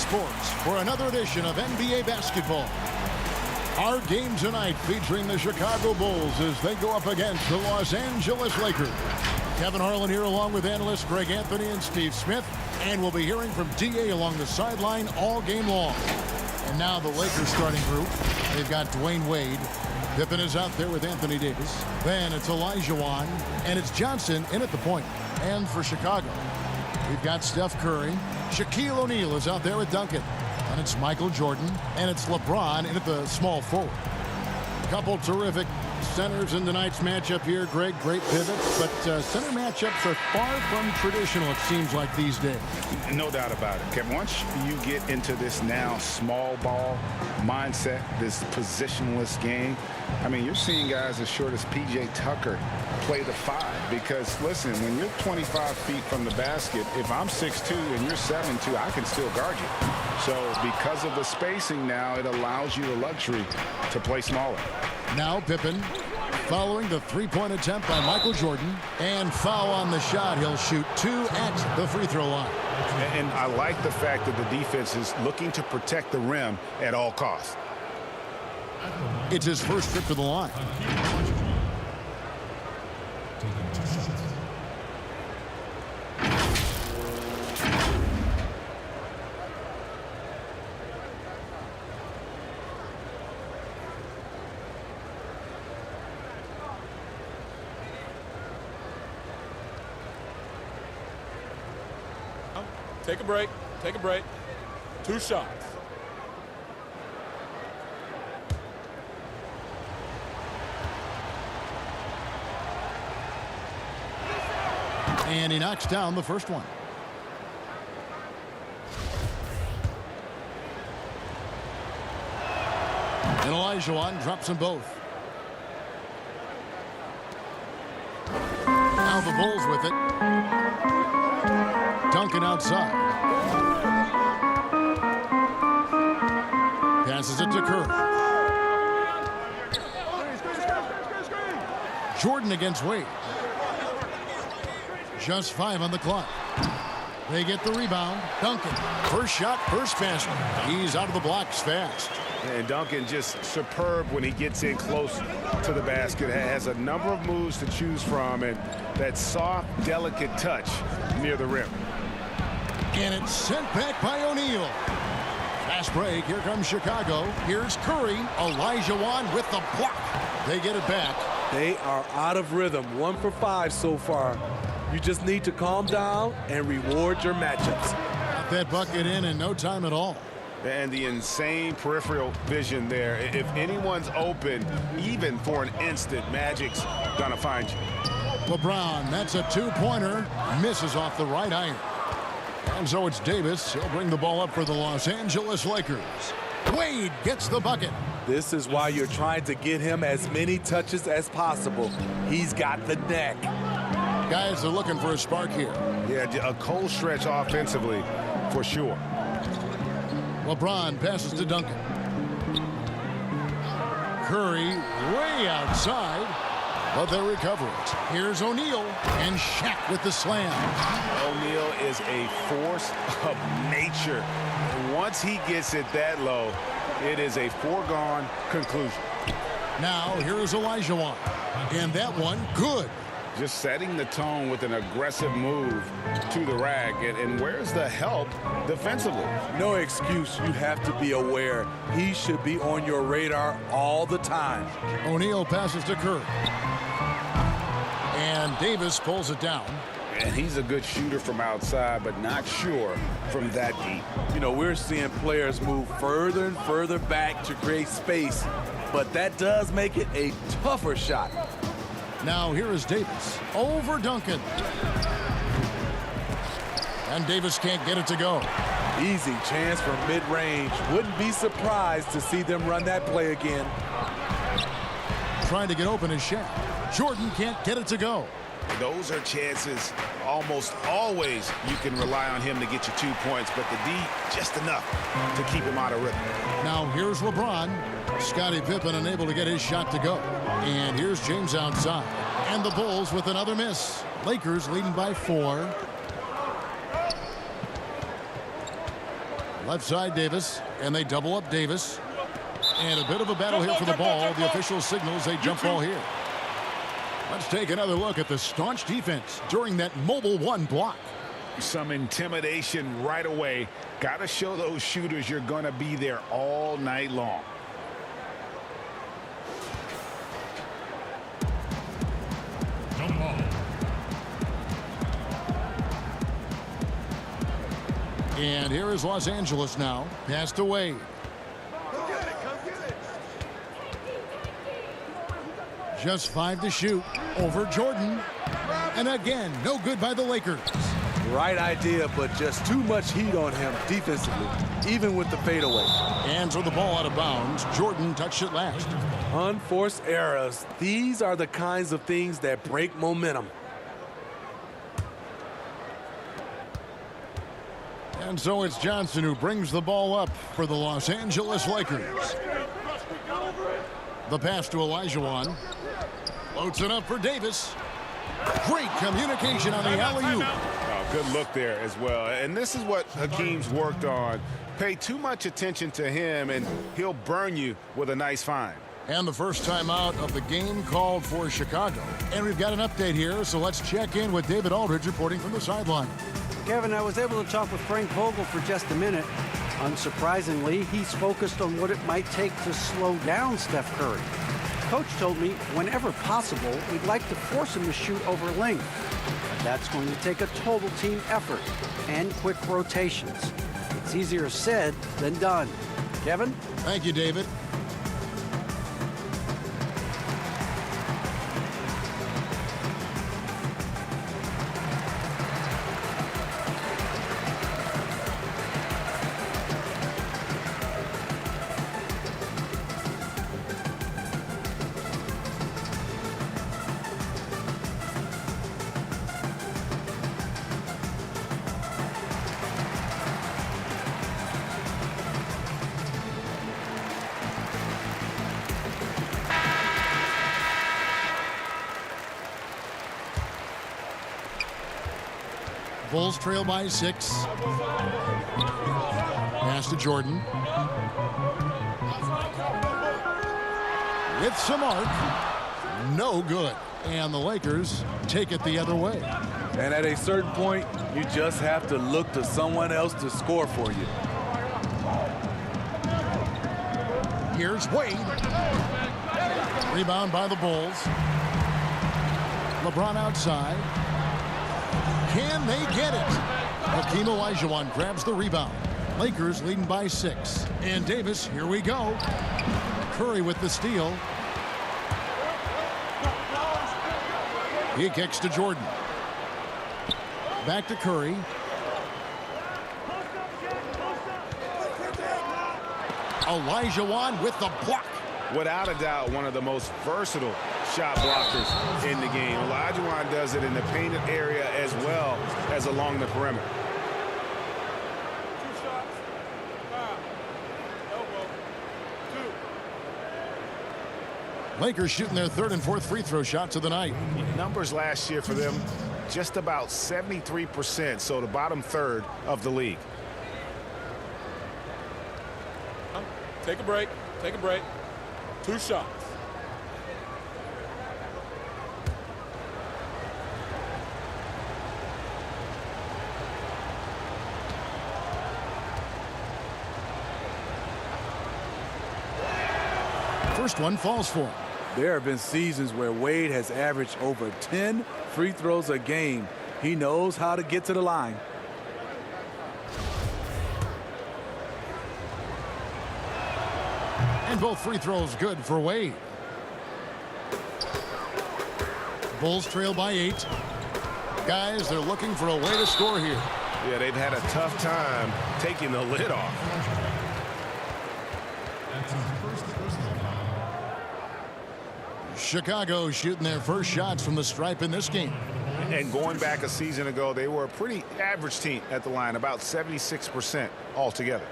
Sports for another edition of NBA basketball. Our game tonight featuring the Chicago Bulls as they go up against the Los Angeles Lakers. Kevin Harlan here along with analysts Greg Anthony and Steve Smith. And we'll be hearing from D.A. along the sideline all game long. And now the Lakers starting group. They've got Dwayne Wade. Pippen is out there with Anthony Davis. Then it's Olajuwon. And it's Johnson in at the point. And for Chicago, we've got Steph Curry. Shaquille O'Neal is out there with Duncan. And it's Michael Jordan. And it's LeBron in at the small forward. Couple terrific centers in tonight's matchup here. Greg, great pivots. But center matchups are far from traditional, it seems like, these days. No doubt about it, Kevin. Once you get into this now small ball mindset, this positionless game, I mean, you're seeing guys as short as P.J. Tucker play the 5. Because, listen, when you're 25 feet from the basket, if I'm 6'2" and you're 7'2", I can still guard you. So because of the spacing now, it allows you the luxury to play smaller. Now Pippen following the three-point attempt by Michael Jordan. And foul on the shot. He'll shoot 2 at the free throw line. And I like the fact that the defense is looking to protect the rim at all costs. It's his first trip to the line. Take a break. Take a break. 2 shots. And he knocks down the first one. And Olajuwon drops them both. Now the Bulls with it. Duncan outside. Passes it to Curry. Jordan against Wade. Just 5 on the clock. They get the rebound. Duncan. First shot, first basket. He's out of the blocks fast. And Duncan just superb when he gets in close to the basket. Has a number of moves to choose from, and that soft, delicate touch near the rim. And it's sent back by O'Neal. Fast break. Here comes Chicago. Here's Curry. Olajuwon with the block. They get it back. They are out of rhythm. 1 for 5 so far. You just need to calm down and reward your matchups. Got that bucket in no time at all. And the insane peripheral vision there. If anyone's open, even for an instant, Magic's gonna find you. LeBron, that's a 2-pointer. Misses off the right iron. And so it's Davis. He'll bring the ball up for the Los Angeles Lakers. Wade gets the bucket. This is why you're trying to get him as many touches as possible. He's got the neck. Guys are looking for a spark here. Yeah, a cold stretch offensively for sure. LeBron passes to Duncan. Curry way outside, but they recover it. Here's O'Neal and Shaq with the slam. O'Neal is a force of nature. And once he gets it that low, it is a foregone conclusion. Now here's Olajuwon. And that one, good. Just setting the tone with an aggressive move to the rack. And where's the help defensively? No excuse. You have to be aware. He should be on your radar all the time. O'Neal passes to Curry. And Davis pulls it down. And he's a good shooter from outside, but not sure from that deep. You know, we're seeing players move further and further back to create space, but that does make it a tougher shot. Now here is Davis over Duncan. And Davis can't get it to go. Easy chance for mid-range. Wouldn't be surprised to see them run that play again. Trying to get open is Shaq. Jordan can't get it to go. Those are chances almost always you can rely on him to get you 2 points, but the D just enough to keep him out of rhythm. Now here's LeBron. Scottie Pippen unable to get his shot to go. And here's James outside. And the Bulls with another miss. Lakers leading by 4. Left side Davis, and they double up Davis. And a bit of a battle here for the ball. The official signals a jump ball here. Let's take another look at the staunch defense during that mobile one block. Some intimidation right away. Got to show those shooters you're going to be there all night long. Jump ball. And here is Los Angeles now. Passed away. Just 5 to shoot over Jordan. And again, no good by the Lakers. Right idea, but just too much heat on him defensively, even with the fadeaway. And throw the ball out of bounds. Jordan touched it last. Unforced errors. These are the kinds of things that break momentum. And so it's Johnson who brings the ball up for the Los Angeles Lakers. The pass to Olajuwon. Floats it up for Davis. Great communication on the alley-oop. Oh, good look there as well. And this is what Hakeem's worked on. Pay too much attention to him, and he'll burn you with a nice find. And the first timeout of the game called for Chicago. And we've got an update here, so let's check in with David Aldridge reporting from the sideline. Kevin, I was able to talk with Frank Vogel for just a minute. Unsurprisingly, he's focused on what it might take to slow down Steph Curry. Coach told me whenever possible, we'd like to force him to shoot over length. But that's going to take a total team effort and quick rotations. It's easier said than done. Kevin? Thank you, David. Bulls trail by 6. Pass to Jordan. With some arc. No good. And the Lakers take it the other way. And at a certain point, you just have to look to someone else to score for you. Here's Wade. Rebound by the Bulls. LeBron outside. Can they get it? Hakeem Olajuwon grabs the rebound. Lakers leading by 6. And Davis, here we go. Curry with the steal. He kicks to Jordan. Back to Curry. Olajuwon with the block. Without a doubt, one of the most versatile shot blockers in the game. Olajuwon does it in the painted area as well as along the perimeter. 2 shots. Foul. Elbow. 2. Lakers shooting their 3rd and 4th free throw shots of the night. Numbers last year for them, just about 73%, so the bottom third of the league. Take a break. Take a break. 2 shots. First one falls for him. There have been seasons where Wade has averaged over 10 free throws a game. He knows how to get to the line. And both free throws good for Wade. Bulls trail by 8. Guys, they're looking for a way to score here. Yeah, they've had a tough time taking the lid off. Chicago shooting their first shots from the stripe in this game. And going back a season ago, they were a pretty average team at the line, about 76% altogether.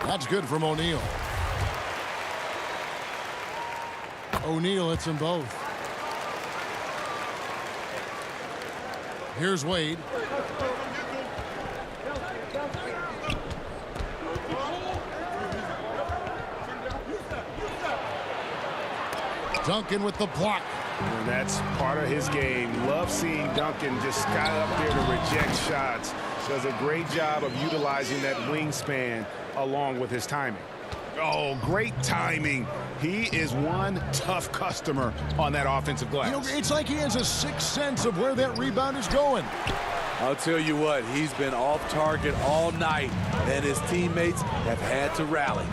That's good from O'Neal. O'Neal hits them both. Here's Wade. Duncan with the block. And that's part of his game. Love seeing Duncan just sky up there to reject shots. Does a great job of utilizing that wingspan along with his timing. Oh, great timing. He is one tough customer on that offensive glass. You know, it's like he has a sixth sense of where that rebound is going. I'll tell you what, he's been off target all night, and his teammates have had to rally.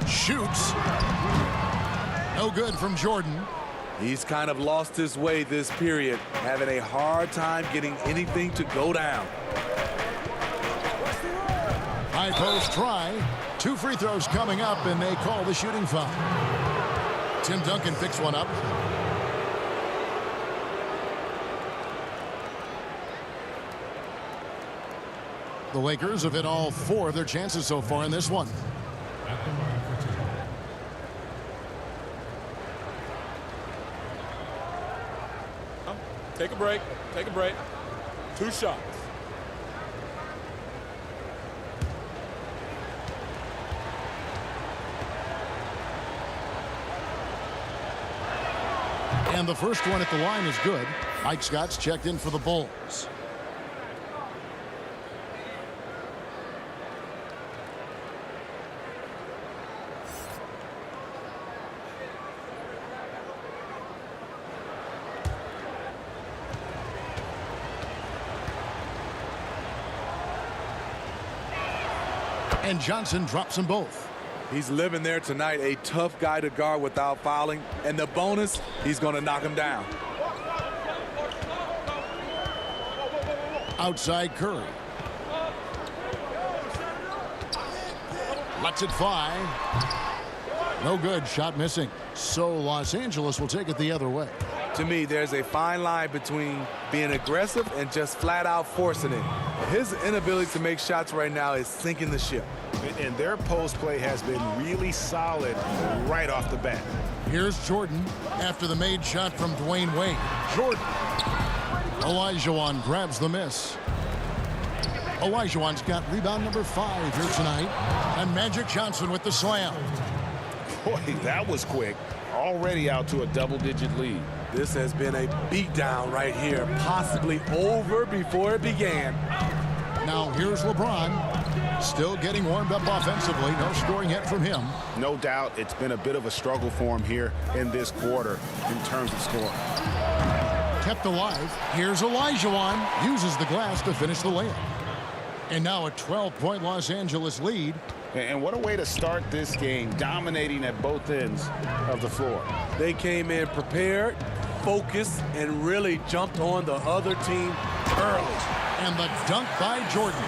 Shoots. No good from Jordan. He's kind of lost his way this period, having a hard time getting anything to go down. High post try. 2 free throws coming up, and they call the shooting foul. Tim Duncan picks one up. The Lakers have hit all 4 of their chances so far in this one. Take a break. Take a break. 2 shots. And the first one at the line is good. Mike Scott's checked in for the Bulls. And Johnson drops them both. He's living there tonight, a tough guy to guard without fouling. And the bonus, he's going to knock him down. Outside Curry. Lets it fly. No good. Shot missing. So Los Angeles will take it the other way. To me, there's a fine line between being aggressive and just flat out forcing it. His inability to make shots right now is sinking the ship. And their post play has been really solid right off the bat. Here's Jordan after the made shot from Dwayne Wade. Jordan. Olajuwon grabs the miss. Olajuwon's got rebound number 5 here tonight. And Magic Johnson with the slam. Boy, that was quick. Already out to a double-digit lead. This has been a beatdown right here, possibly over before it began. Now here's LeBron. Still getting warmed up offensively. No scoring yet from him. No doubt it's been a bit of a struggle for him here in this quarter in terms of scoring. Kept alive. Here's Olajuwon. Uses the glass to finish the layup. And now a 12-point Los Angeles lead. And what a way to start this game, dominating at both ends of the floor. They came in prepared, focused, and really jumped on the other team early. And the dunk by Jordan.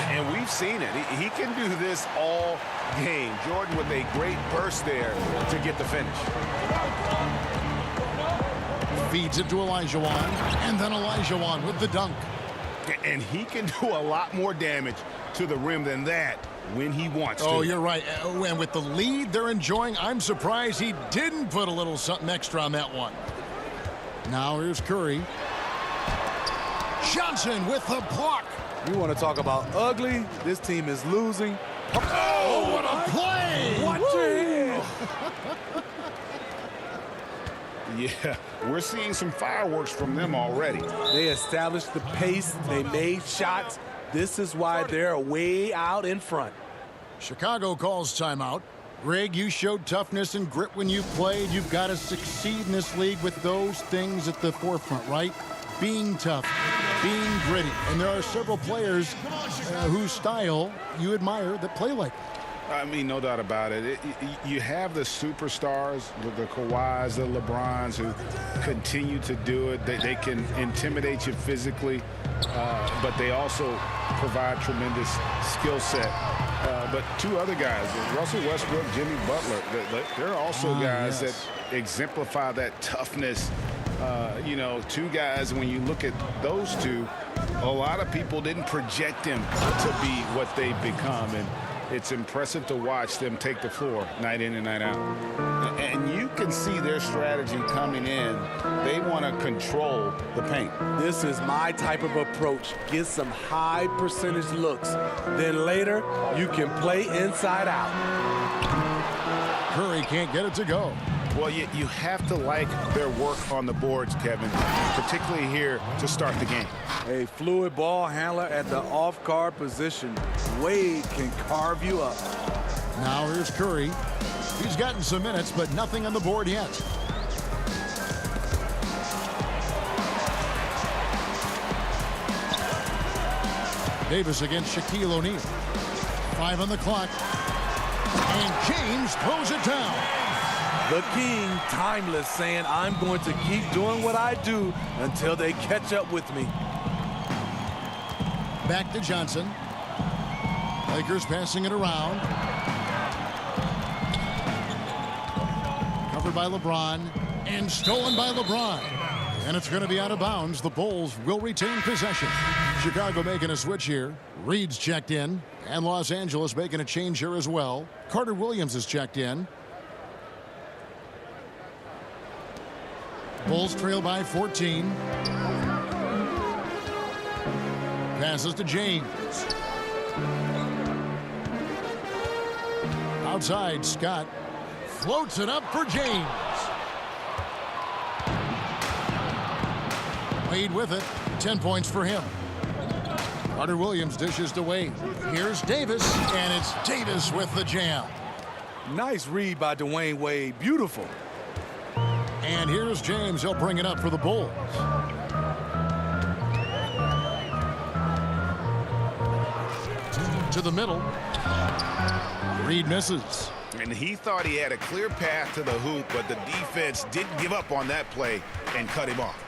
And we've seen it. He can do this all game. Jordan with a great burst there to get the finish. Feeds it to Olajuwon. And then Olajuwon with the dunk. And he can do a lot more damage to the rim than that when he wants to. Oh, you're right. And with the lead they're enjoying, I'm surprised he didn't put a little something extra on that one. Now here's Curry. Johnson with the block. You want to talk about ugly? This team is losing. Oh, what a play! Watch it! Yeah, we're seeing some fireworks from them already. They established the pace. They made shots. This is why they're way out in front. Chicago calls timeout. Greg, you showed toughness and grit when you played. You've got to succeed in this league with those things at the forefront, right? Being tough, being gritty. And there are several players whose style you admire that play like that. I mean, no doubt about it. You have the superstars, the Kawhis, the LeBrons, who continue to do it. They can intimidate you physically, but they also provide tremendous skill set. But 2 other guys, Russell Westbrook, Jimmy Butler, they're also guys that exemplify that toughness. You know, 2 guys, when you look at those 2, a lot of people didn't project them to be what they've become. And It's impressive to watch them take the floor night in and night out. And you can see their strategy coming in. They want to control the paint. This is my type of approach. Get some high percentage looks. Then later, you can play inside out. Curry can't get it to go. Well, you have to like their work on the boards, Kevin, particularly here to start the game. A fluid ball handler at the off-guard position. Wade can carve you up. Now here's Curry. He's gotten some minutes, but nothing on the board yet. Davis against Shaquille O'Neal. 5 on the clock. And James throws it down. The king, timeless, saying, I'm going to keep doing what I do until they catch up with me. Back to Johnson. Lakers passing it around. Covered by LeBron and stolen by LeBron. And it's going to be out of bounds. The Bulls will retain possession. Chicago making a switch here. Reed's checked in. And Los Angeles making a change here as well. Carter Williams is checked in. Bulls trail by 14. Passes to James. Outside, Scott floats it up for James. Wade with it. 10 points for him. Carter Williams dishes to Wade. Here's Davis, and it's Davis with the jam. Nice read by Dwayne Wade. Beautiful. And here's James. He'll bring it up for the Bulls. To the middle. Reed misses. And he thought he had a clear path to the hoop, but the defense didn't give up on that play and cut him off.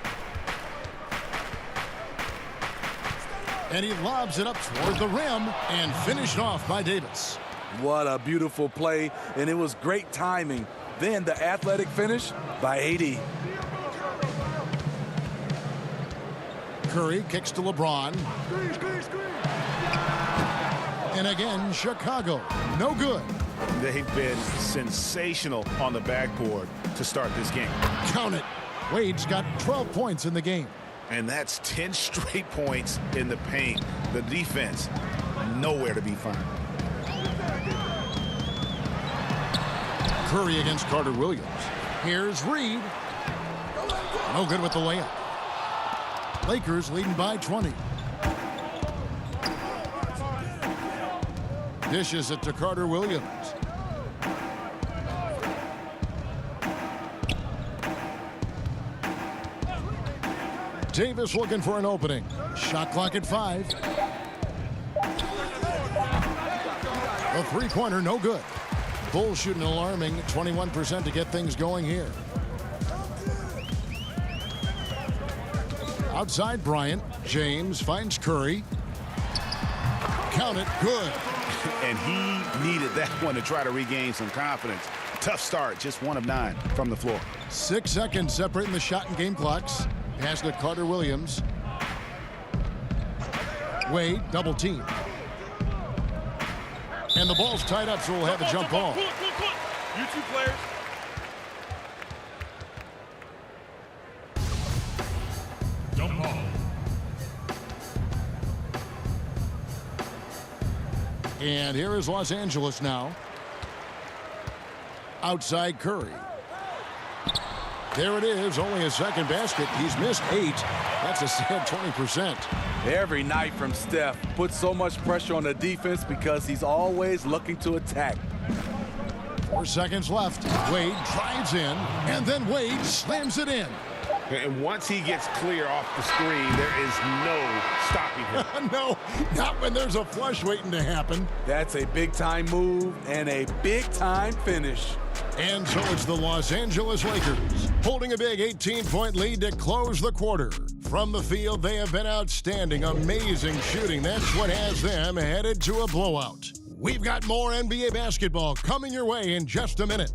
And he lobs it up toward the rim and finished off by Davis. What a beautiful play, and it was great timing. Then the athletic finish by AD. Curry kicks to LeBron. And again, Chicago. No good. They've been sensational on the backboard to start this game. Count it. Wade's got 12 points in the game. And that's 10 straight points in the paint. The defense, nowhere to be found. Curry against Carter Williams. Here's Reed. No good with the layup. Lakers leading by 20. Dishes it to Carter Williams. Davis looking for an opening. Shot clock at 5. A three-pointer, no good. Bulls shooting an alarming 21% to get things going here. Outside Bryant. James finds Curry. Count it. Good. And he needed that one to try to regain some confidence. Tough start, just 1 of 9 from the floor. 6 seconds separating the shot and game clocks. Pass to Carter Williams. Wade, double team. And the ball's tied up, so we'll have a jump ball. You two players. Jump ball. And here is Los Angeles now. Outside Curry. There it is, only a second basket. He's missed 8. That's a sad 20%. Every night from Steph puts so much pressure on the defense because he's always looking to attack. 4 seconds left. Wade drives in, and then Wade slams it in. And once he gets clear off the screen, there is no stopping him. No, not when there's a flush waiting to happen. That's a big-time move and a big-time finish. And so it's the Los Angeles Lakers holding a big 18-point lead to close the quarter. From the field, they have been outstanding. Amazing shooting. That's what has them headed to a blowout. We've got more NBA basketball coming your way in just a minute.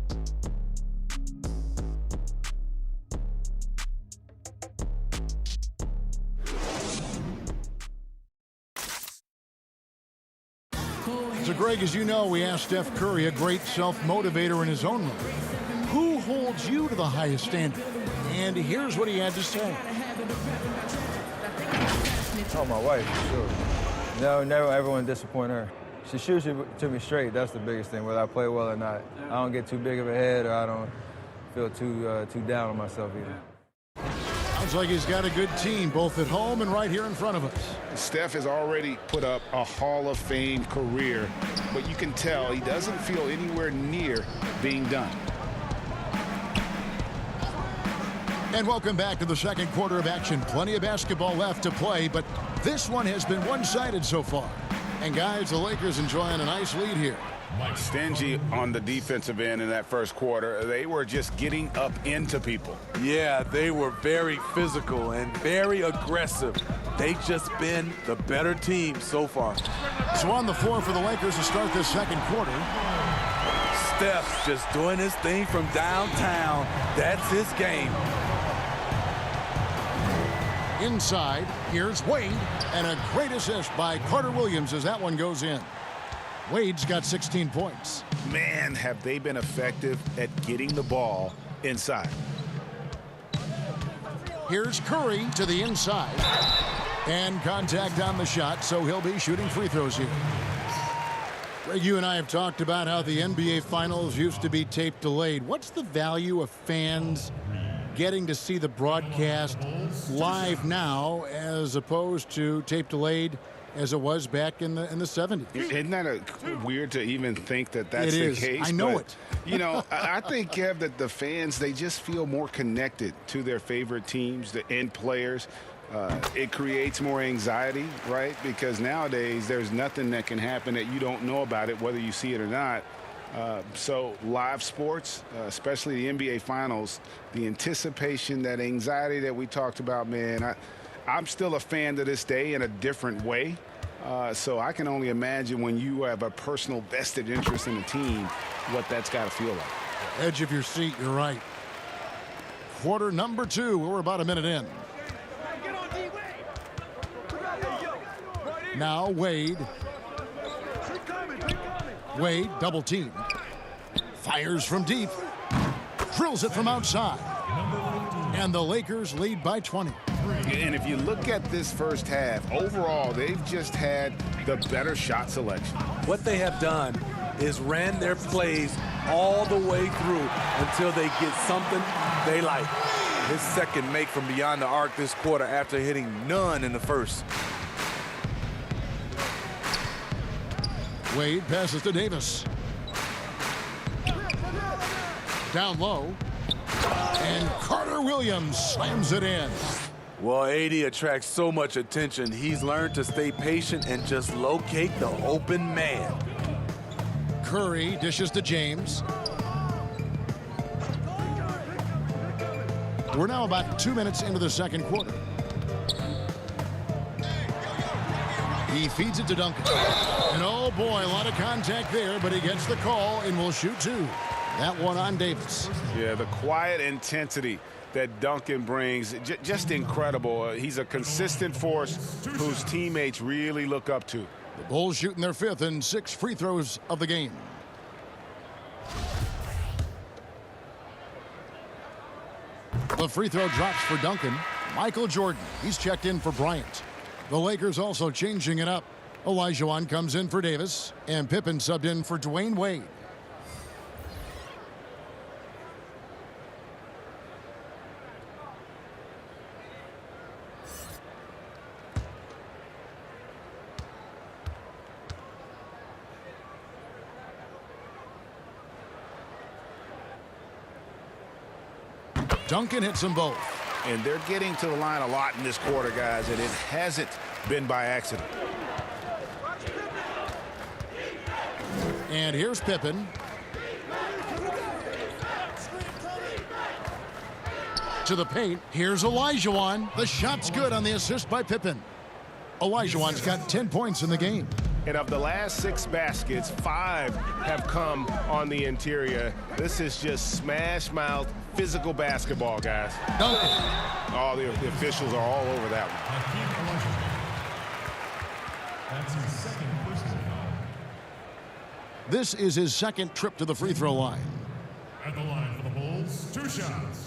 It's a great Greg, as you know, we asked Steph Curry, a great self-motivator in his own right, who holds you to the highest standard? And here's what he had to say. Oh, my wife, for sure. No, never ever want to disappoint her. She shoots it to me straight. That's the biggest thing, whether I play well or not. I don't get too big of a head, or I don't feel too down on myself either. Sounds like he's got a good team, both at home and right here in front of us. Steph has already put up a Hall of Fame career, but you can tell he doesn't feel anywhere near being done. And welcome back to the second quarter of action. Plenty of basketball left to play, but this one has been one-sided so far. And guys, the Lakers enjoying a nice lead here. Stingy on the defensive end in that first quarter. They were just getting up into people. Yeah, they were very physical and very aggressive. They've just been the better team so far. So on the floor for the Lakers to start this second quarter. Steph's just doing his thing from downtown. That's his game. Inside, here's Wade, and a great assist by Carter Williams as that one goes in. Wade's got 16 points. Man, have they been effective at getting the ball inside. Here's Curry to the inside. And contact on the shot, so he'll be shooting free throws here. Greg, you and I have talked about how the NBA Finals used to be tape delayed. What's the value of fans getting to see the broadcast live now as opposed to tape delayed as it was back in the 70s? Isn't that weird to even think that that's It the is. case? I know But, it. You know, I think, Kev, that the fans, they just feel more connected to their favorite teams, the end players. It creates more anxiety, right? Because nowadays there's nothing that can happen that you don't know about it, whether you see it or not. So live sports, especially the NBA Finals, the anticipation, that anxiety that we talked about, man, I'm still a fan to this day in a different way. So I can only imagine when you have a personal vested interest in the team, what that's got to feel like. Edge of your seat, you're right. Quarter number 2, we're about a minute in. Now Wade. Wade, double team. Fires from deep. Drills it from outside. And the Lakers lead by 20. And if you look at this first half, overall, they've just had the better shot selection. What they have done is ran their plays all the way through until they get something they like. His second make from beyond the arc this quarter after hitting none in the first. Wade passes to Davis. Down low. And Carter Williams slams it in. Well, AD attracts so much attention. He's learned to stay patient and just locate the open man. Curry dishes to James. We're now about 2 minutes into the second quarter. He feeds it to Duncan. And oh boy, a lot of contact there, but he gets the call and will shoot 2. That one on Davis. Yeah, the quiet intensity that Duncan brings, just incredible. He's a consistent force whose teammates really look up to. The Bulls shooting their 5th and 6th free throws of the game. The free throw drops for Duncan. Michael Jordan, he's checked in for Bryant. The Lakers also changing it up. Olajuwon comes in for Davis, and Pippen subbed in for Dwayne Wade. Duncan hits them both. And they're getting to the line a lot in this quarter, guys, and it hasn't been by accident. And here's Pippen. To the paint. Here's Olajuwon. The shot's good on the assist by Pippen. Olajuwon's got 10 points in the game. And of the last 6 baskets, 5 have come on the interior. This is just smash-mouth, physical basketball, guys. Duncan. Oh, the officials are all over that one. That's his second personal foul. This is his second trip to the free throw line. At the line for the Bulls, 2 shots.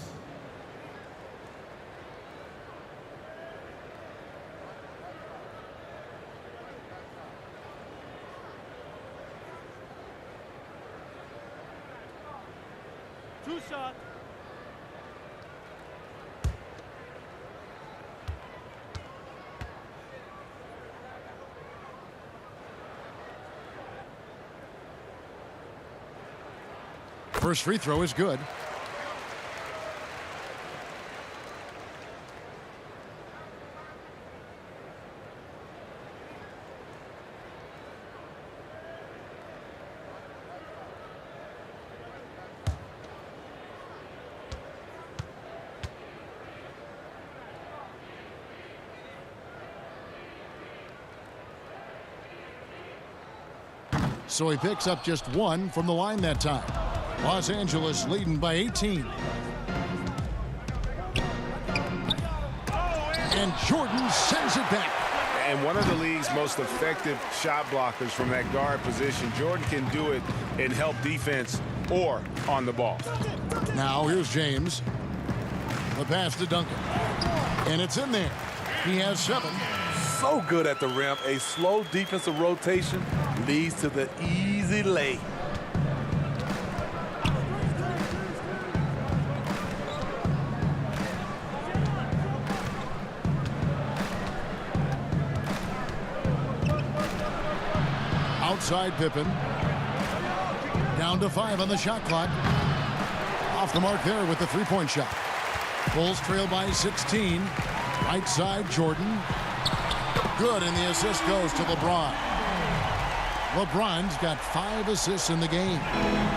Two shots. First free throw is good. So he picks up just 1 from the line that time. Los Angeles leading by 18. And Jordan sends it back. And one of the league's most effective shot blockers from that guard position. Jordan can do it in help defense or on the ball. Now here's James. The pass to Duncan. And it's in there. He has 7. So good at the rim. A slow defensive rotation leads to the easy lay. Outside Pippen. Down to 5 on the shot clock. Off the mark there with the three-point shot. Bulls trail by 16. Right side Jordan. Good, and the assist goes to LeBron. LeBron's got 5 assists in the game.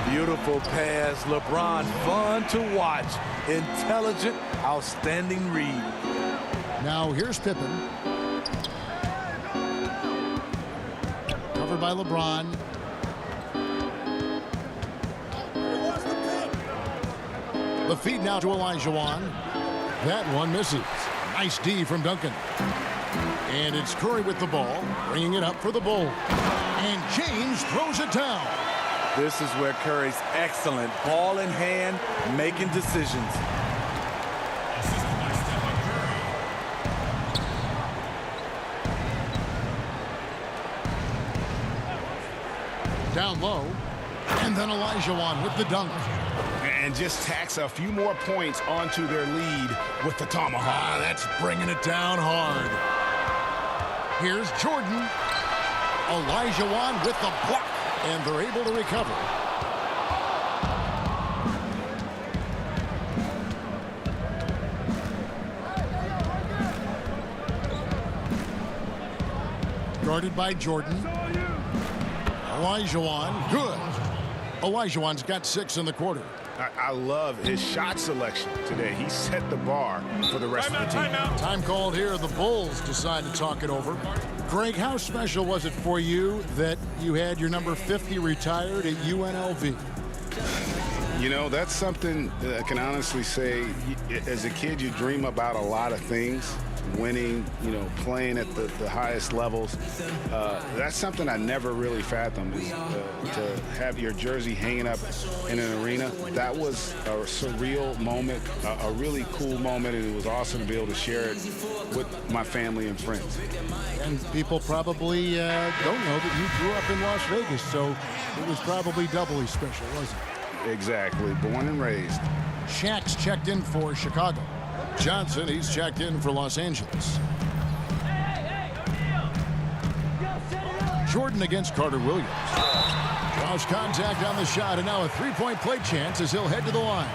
Beautiful pass. LeBron, fun to watch. Intelligent, outstanding read. Now here's Pippen. Covered by LeBron. The feed now to Olajuwon. That one misses. Nice D from Duncan. And it's Curry with the ball, bringing it up for the Bulls. And James throws it down. This is where Curry's excellent. Ball in hand, making decisions. Assisted by Stephen Curry. Down low. And then Olajuwon with the dunk. And just tacks a few more points onto their lead with the tomahawk. That's bringing it down hard. Here's Jordan. Olajuwon with the block. And they're able to recover. Guarded by Jordan. Olajuwon, good. Olajuwon's got 6 in the quarter. I love his shot selection today. He set the bar for the rest of the team. Time called here. The Bulls decide to talk it over. Greg, how special was it for you that you had your number 50 retired at UNLV? You know, that's something that I can honestly say. As a kid, you dream about a lot of things. Winning, you know, playing at the highest levels. That's something I never really fathomed, is to have your jersey hanging up in an arena. That was a surreal moment, a really cool moment, and it was awesome to be able to share it with my family and friends. And people probably don't know that you grew up in Las Vegas, so it was probably doubly special, wasn't it? Exactly, born and raised. Shaq's checked in for Chicago. Johnson, he's checked in for Los Angeles. Jordan against Carter Williams. Draws contact on the shot, and now a three-point play chance as he'll head to the line.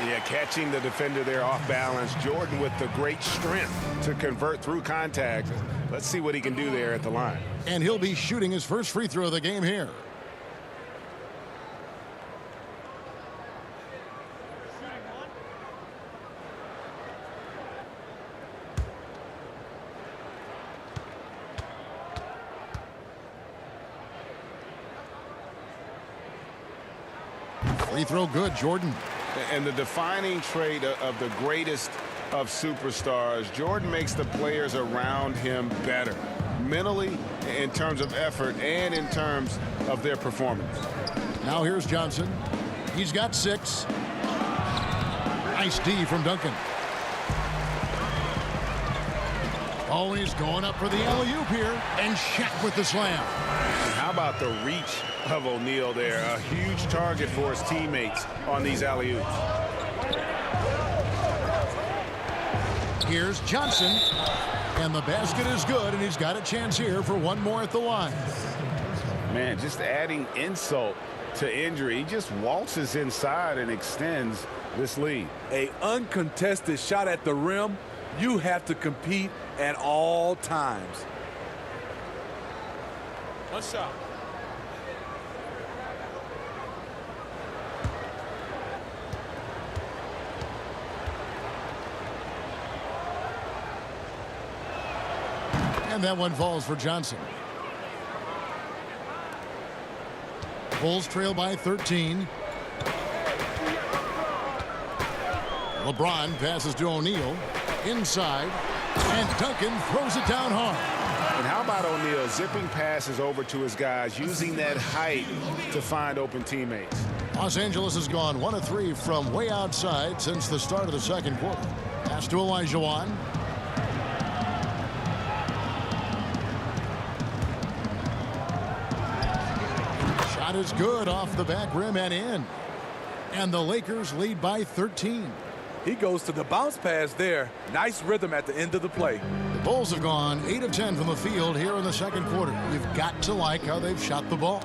Yeah, catching the defender there off balance. Jordan with the great strength to convert through contact. Let's see what he can do there at the line. And he'll be shooting his first free throw of the game here. Free throw good, Jordan. And the defining trait of the greatest of superstars, Jordan makes the players around him better, mentally in terms of effort and in terms of their performance. Now here's Johnson. He's got 6. Nice D from Duncan. Always going up for the alley-oop here. And Shaq with the slam. And how about the reach of O'Neal there? A huge target for his teammates on these alley-oops. Here's Johnson. And the basket is good, and he's got a chance here for one more at the line. Man, just adding insult to injury. He just waltzes inside and extends this lead. An uncontested shot at the rim, you have to compete at all times. One shot. And that one falls for Johnson. Bulls trail by 13. LeBron passes to O'Neal. Inside. And Duncan throws it down hard. And how about O'Neal zipping passes over to his guys, using that height to find open teammates. Los Angeles has gone 1 of 3 from way outside since the start of the second quarter. Pass to Olajuwon. Shot is good off the back rim and in. And the Lakers lead by 13. He goes to the bounce pass there. Nice rhythm at the end of the play. The Bulls have gone 8 of 10 from the field here in the second quarter. You've got to like how they've shot the ball.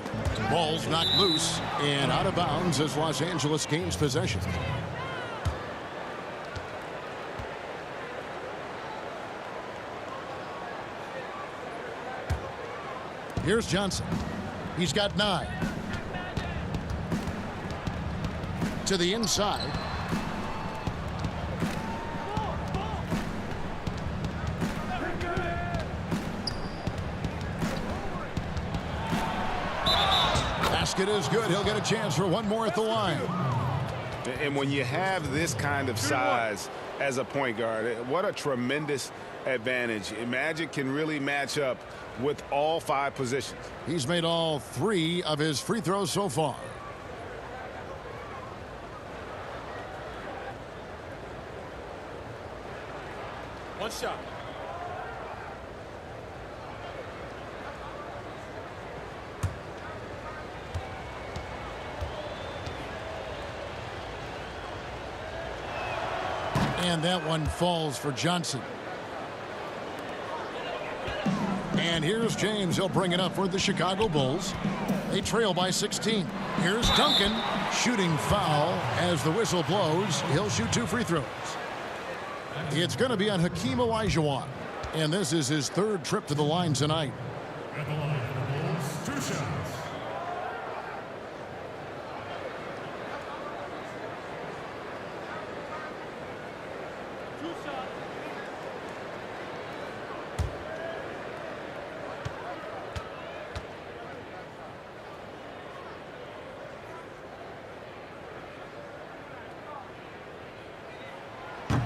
Ball's knocked loose and out of bounds as Los Angeles gains possession. Here's Johnson. He's got 9. To the inside. Basket is good. He'll get a chance for one more at the line. And when you have this kind of size as a point guard, what a tremendous advantage. Magic can really match up with all 5 positions. He's made all 3 of his free throws so far. One shot. And that one falls for Johnson. And here's James. He'll bring it up for the Chicago Bulls. They trail by 16. Here's Duncan. Shooting foul as the whistle blows. He'll shoot 2 free throws. It's going to be on Hakeem Olajuwon. And this is his 3rd trip to the line tonight. At the line for the Bulls, 2 shots.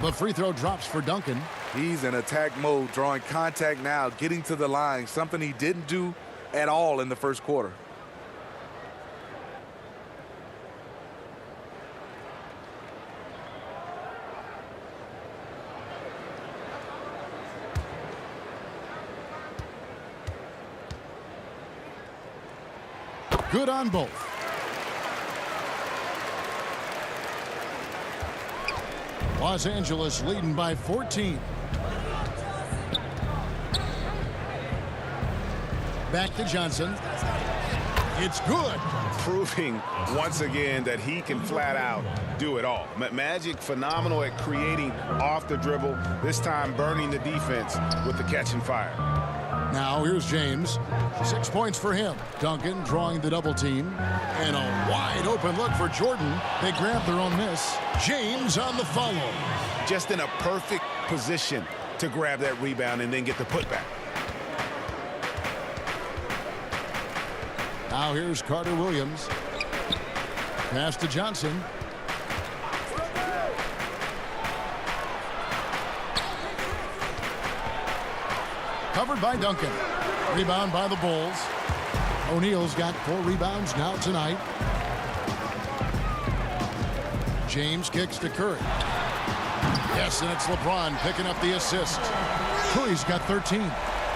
The free throw drops for Duncan. He's in attack mode, drawing contact now, getting to the line, something he didn't do at all in the first quarter. Good on both. Los Angeles leading by 14. Back to Johnson. It's good. Proving once again that he can flat out do it all. Magic phenomenal at creating off the dribble, this time burning the defense with the catch and fire. Now here's James. 6 points for him. Duncan drawing the double team. And a wide open look for Jordan. They grab their own miss. James on the follow. Just in a perfect position to grab that rebound and then get the putback. Now here's Carter Williams. Pass to Johnson. Covered by Duncan. Rebound by the Bulls. O'Neal's got 4 rebounds now tonight. James kicks to Curry. Yes, and it's LeBron picking up the assist. Curry's got 13.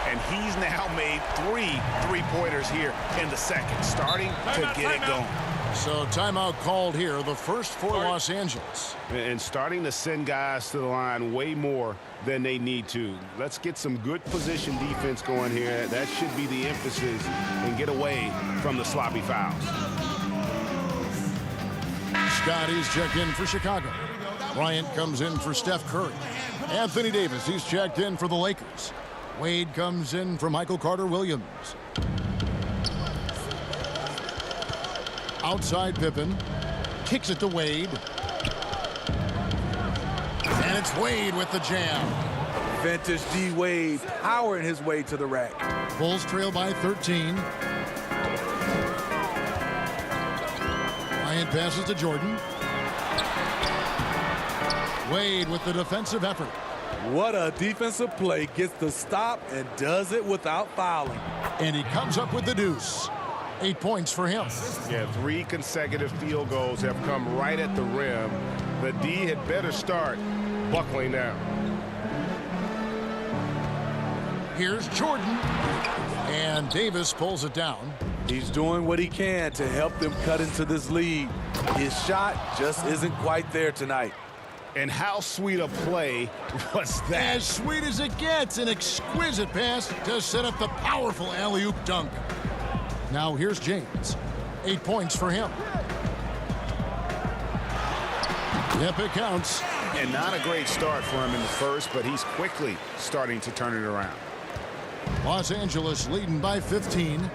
And he's now made 3 three-pointers here in the second, starting to get it going. So timeout called here, the first for Los Angeles. And starting to send guys to the line way more than they need to. Let's get some good position defense going here. That should be the emphasis, and get away from the sloppy fouls. Scotty's checked in for Chicago. Bryant comes in for Steph Curry. Anthony Davis, he's checked in for the Lakers. Wade comes in for Michael Carter-Williams. Outside Pippen. Kicks it to Wade. And it's Wade with the jam. Vintage D. Wade powering his way to the rack. Bulls trail by 13. Bryant passes to Jordan. Wade with the defensive effort. What a defensive play. Gets the stop and does it without fouling. And he comes up with the deuce. 8 points for him. Yeah, 3 consecutive field goals have come right at the rim. The D had better start buckling down. Here's Jordan. And Davis pulls it down. He's doing what he can to help them cut into this lead. His shot just isn't quite there tonight. And how sweet a play was that? As sweet as it gets, an exquisite pass to set up the powerful alley-oop dunk. Now here's James. 8 points for him. Yep, it counts. And not a great start for him in the first, but he's quickly starting to turn it around. Los Angeles leading by 15.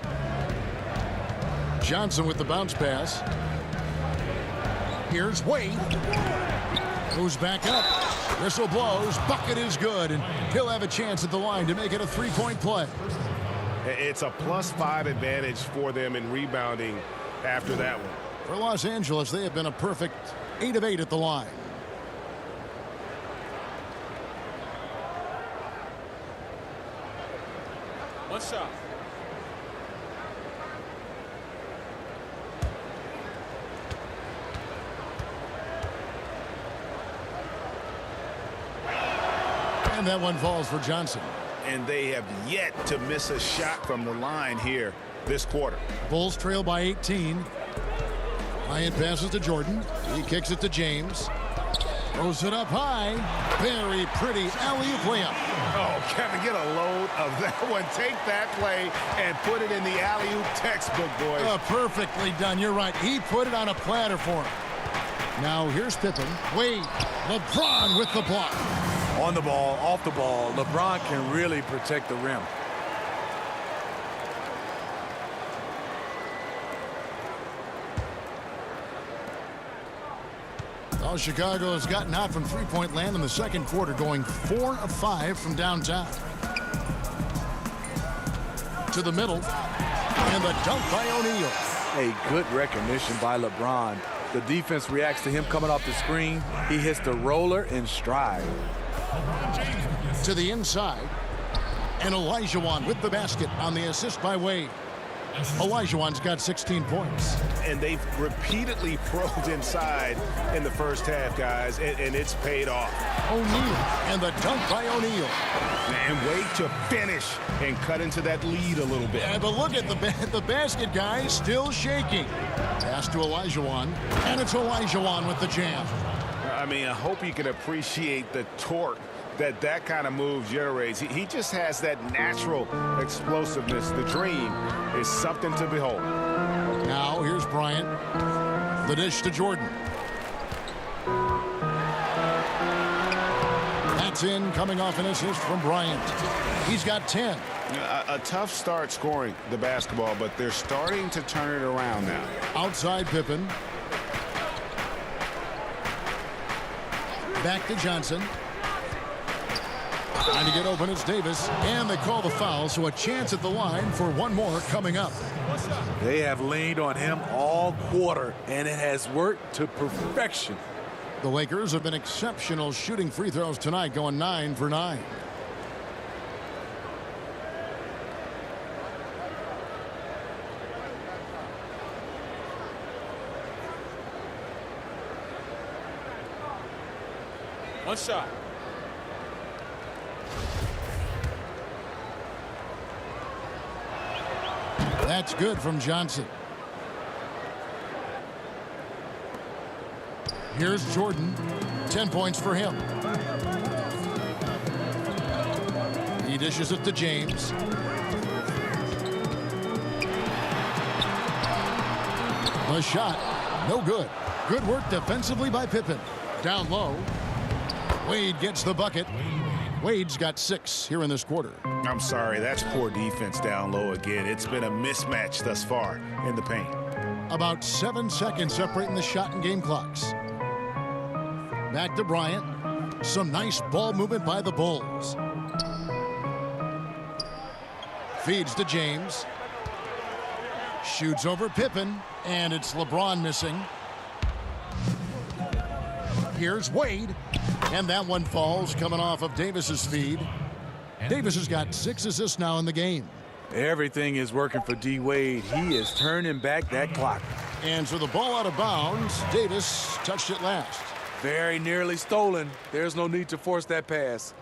Johnson with the bounce pass. Here's Wade. Goes back up. Whistle blows. Bucket is good, and he'll have a chance at the line to make it a 3-point play. It's a +5 advantage for them in rebounding after that one. For Los Angeles, they have been a perfect 8 of 8 at the line. One shot. And that one falls for Johnson. And they have yet to miss a shot from the line here this quarter. Bulls trail by 18. Bryant passes to Jordan. He kicks it to James. Throws it up high. Very pretty alley-oop layup. Oh, Kevin, get a load of that one. Take that play and put it in the alley-oop textbook, boys. Perfectly done. You're right. He put it on a platter for him. Now here's Pippen. Wade. LeBron with the block. On the ball, off the ball, LeBron can really protect the rim. Well, Chicago has gotten hot from three-point land in the second quarter, going 4 of 5 from downtown. To the middle, and the dunk by O'Neal. A good recognition by LeBron. The defense reacts to him coming off the screen. He hits the roller in stride. To the inside, and Olajuwon with the basket on the assist by Wade. Olajuwon's got 16 points. And they've repeatedly probed inside in the first half, guys, and it's paid off. O'Neal, and the dunk by O'Neal. And Wade to finish and cut into that lead a little bit. Yeah, but look at the basket, guys, still shaking. Pass to Olajuwon, and it's Olajuwon with the jam. I mean, I hope you can appreciate the torque that kind of move generates. He just has that natural explosiveness. The dream is something to behold. Now here's Bryant. The dish to Jordan. That's in, coming off an assist from Bryant. He's got 10. A tough start scoring the basketball, but they're starting to turn it around now. Outside Pippen. Back to Johnson. Trying to get open, it's Davis, and they call the foul, so a chance at the line for one more coming up. They have leaned on him all quarter, and it has worked to perfection. The Lakers have been exceptional shooting free throws tonight, going 9 for 9. One shot. That's good from Johnson. Here's Jordan. 10 points for him. He dishes it to James. The shot, no good. Good work defensively by Pippen. Down low. Wade gets the bucket. Wade's got 6 here in this quarter. I'm sorry, that's poor defense down low again. It's been a mismatch thus far in the paint. About 7 seconds separating the shot and game clocks. Back to Bryant. Some nice ball movement by the Bulls. Feeds to James. Shoots over Pippen, and it's LeBron missing. Here's Wade, and that one falls coming off of Davis's feed. Davis has got 6 assists now in the game. Everything is working for D. Wade. He is turning back that clock. And so the ball out of bounds. Davis touched it last. Very nearly stolen. There's no need to force that pass.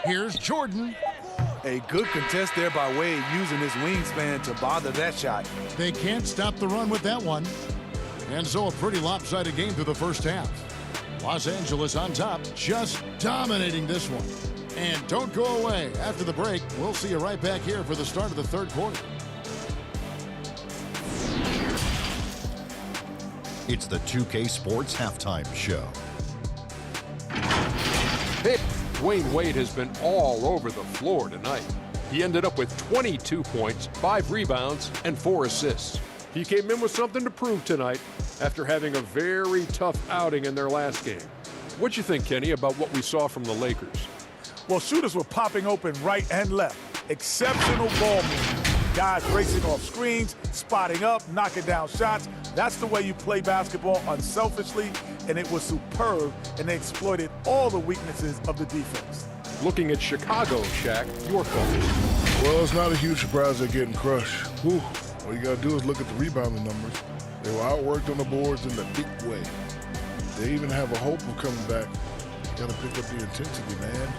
Here's Jordan. A good contest there by Wade, using his wingspan to bother that shot. They can't stop the run with that one. And so a pretty lopsided game through the first half. Los Angeles on top, just dominating this one. And don't go away. After the break, we'll see you right back here for the start of the third quarter. It's the 2K Sports Halftime Show. Hey, Dwayne Wade has been all over the floor tonight. He ended up with 22 points, 5 rebounds, and 4 assists. He came in with something to prove tonight after having a very tough outing in their last game. What'd you think, Kenny, about what we saw from the Lakers? Well, shooters were popping open right and left. Exceptional ball movement. Guys racing off screens, spotting up, knocking down shots. That's the way you play basketball unselfishly, and it was superb, and they exploited all the weaknesses of the defense. Looking at Chicago, Shaq, your thoughts? Well, it's not a huge surprise they're getting crushed. Whew. All you got to do is look at the rebounding numbers. They were outworked on the boards in a big way. They even have a hope of coming back. You got to pick up the intensity, man.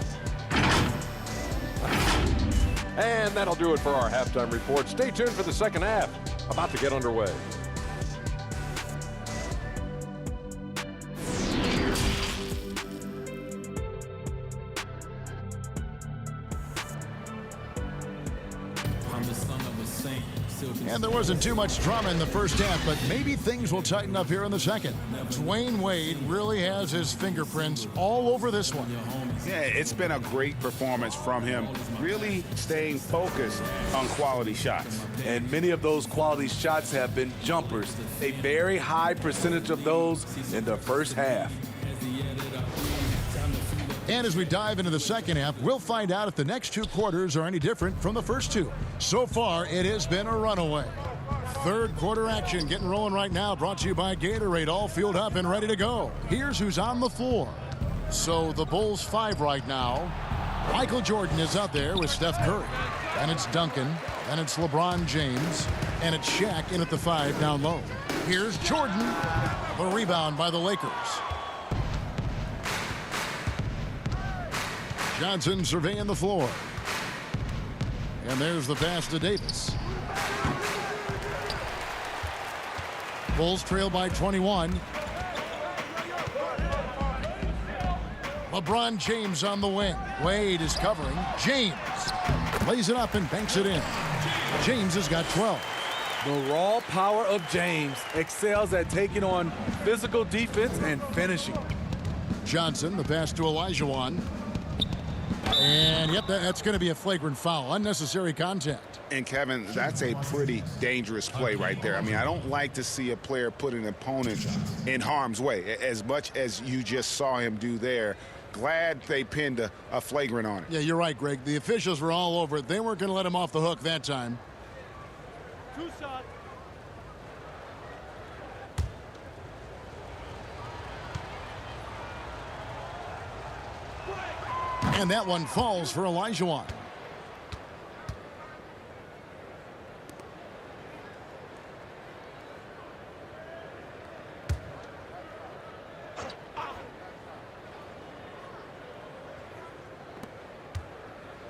And that'll do it for our halftime report. Stay tuned for the second half. About to get underway. And there wasn't too much drama in the first half, but maybe things will tighten up here in the second. Dwayne Wade really has his fingerprints all over this one. Yeah, it's been a great performance from him, really staying focused on quality shots. And many of those quality shots have been jumpers. A very high percentage of those in the first half. And as we dive into the second half, we'll find out if the next 2 quarters are any different from the first 2. So far, it has been a runaway. Third quarter action getting rolling right now, brought to you by Gatorade, all fueled up and ready to go. Here's who's on the floor. So the Bulls 5 right now. Michael Jordan is out there with Steph Curry. And it's Duncan. And it's LeBron James. And it's Shaq in at the 5 down low. Here's Jordan. The rebound by the Lakers. Johnson surveying the floor. And there's the pass to Davis. Bulls trail by 21. LeBron James on the wing. Wade is covering. James lays it up and banks it in. James has got 12. The raw power of James excels at taking on physical defense and finishing. Johnson, the pass to Olajuwon. And, yep, that's going to be a flagrant foul. Unnecessary contact. And, Kevin, that's a pretty dangerous play right there. I mean, I don't like to see a player put an opponent in harm's way, as much as you just saw him do there. Glad they pinned a flagrant on it. Yeah, you're right, Greg. The officials were all over it. They weren't going to let him off the hook that time. 2 shots. And that one falls for Olajuwon.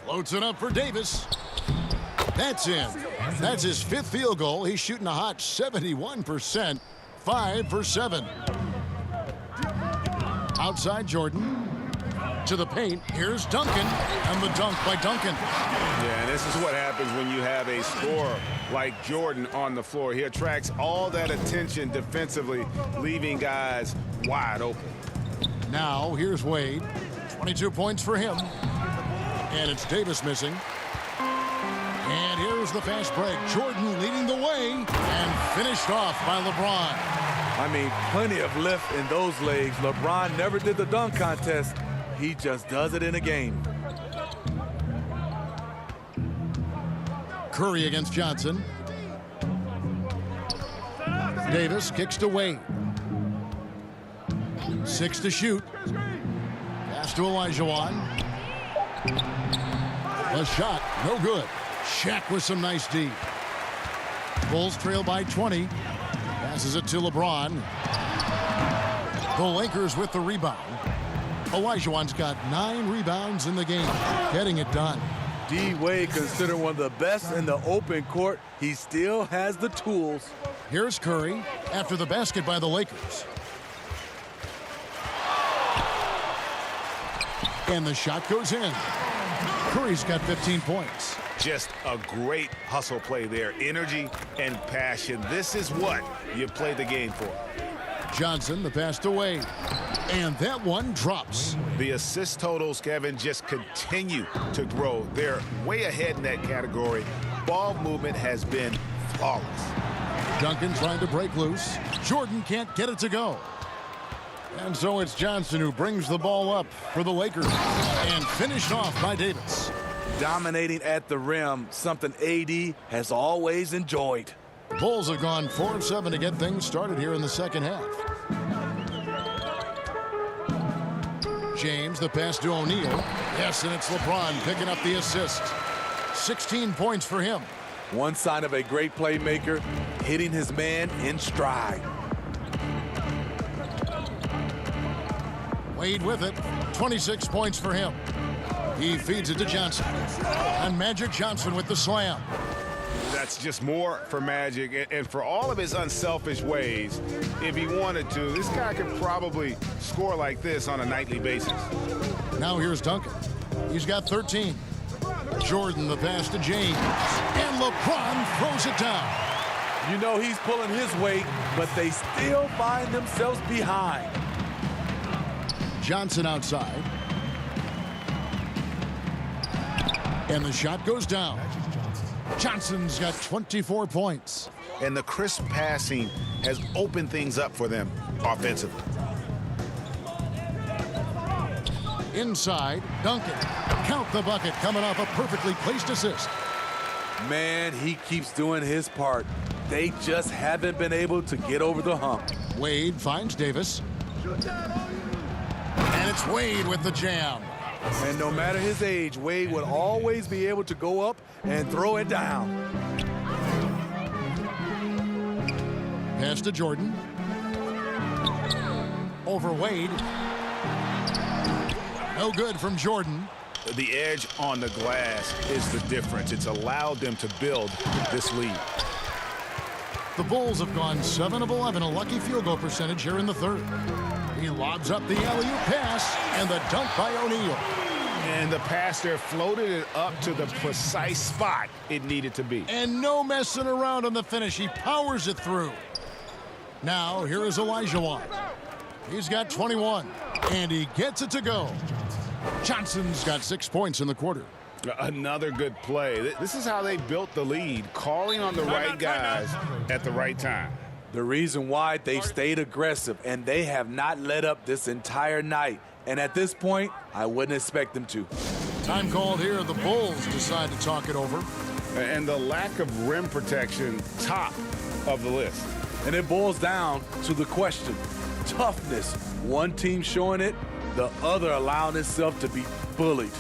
Floats it up for Davis. That's in. That's his 5th field goal. He's shooting a hot 71%. 5 for 7. Outside Jordan. To the paint. Here's Duncan. And the dunk by Duncan. Yeah, and this is what happens when you have a scorer like Jordan on the floor. He attracts all that attention defensively, leaving guys wide open. Now, here's Wade. 22 points for him. And it's Davis missing. And here's the fast break. Jordan leading the way and finished off by LeBron. I mean, plenty of lift in those legs. LeBron never did the dunk contest. He just does it in a game. Curry against Johnson. Davis kicks to Wade. 6 to shoot. Pass to Olajuwon. A shot, no good. Shaq with some nice D. Bulls trail by 20. Passes it to LeBron. The Lakers with the rebound. Olajuwon's got 9 rebounds in the game. Getting it done. D-Wade, considered one of the best in the open court, he still has the tools. Here's Curry after the basket by the Lakers. And the shot goes in. Curry's got 15 points. Just a great hustle play there. Energy and passion. This is what you play the game for. Johnson, the pass to Wade. And that one drops. The assist totals, Kevin, just continue to grow. They're way ahead in that category. Ball movement has been flawless. Duncan trying to break loose. Jordan can't get it to go. And so it's Johnson who brings the ball up for the Lakers. And finished off by Davis. Dominating at the rim, something AD has always enjoyed. The Bulls have gone 4 of 7 to get things started here in the second half. James, the pass to O'Neal. Yes, and it's LeBron picking up the assist. 16 points for him. One sign of a great playmaker, hitting his man in stride. Wade with it. 26 points for him. He feeds it to Johnson. And Magic Johnson with the slam. That's just more for Magic. And for all of his unselfish ways, if he wanted to, this guy could probably score like this on a nightly basis. Now here's Duncan. He's got 13. Jordan, the pass to James. And LeBron throws it down. You know he's pulling his weight, but they still find themselves behind. Johnson outside. And the shot goes down. Johnson's got 24 points. And the crisp passing has opened things up for them offensively. Inside, Duncan. Count the bucket coming off a perfectly placed assist. Man, he keeps doing his part. They just haven't been able to get over the hump. Wade finds Davis. And it's Wade with the jam. And no matter his age, Wade would always be able to go up and throw it down. Pass to Jordan. Over Wade. No good from Jordan. The edge on the glass is the difference. It's allowed them to build this lead. The Bulls have gone 7 of 11, a lucky field goal percentage here in the third. He lobs up the alley-oop pass, and the dunk by O'Neal. And the pass there floated it up to the precise spot it needed to be. And no messing around on the finish. He powers it through. Now, here is Olajuwon. He's got 21, and he gets it to go. Johnson's got 6 points in the quarter. Another good play. This is how they built the lead, calling on the right guys at the right time. The reason why they've stayed aggressive, and they have not let up this entire night. And at this point, I wouldn't expect them to. Time called here. The Bulls decide to talk it over. And the lack of rim protection, top of the list. And it boils down to the question, toughness. One team showing it, the other allowing itself to be bullied.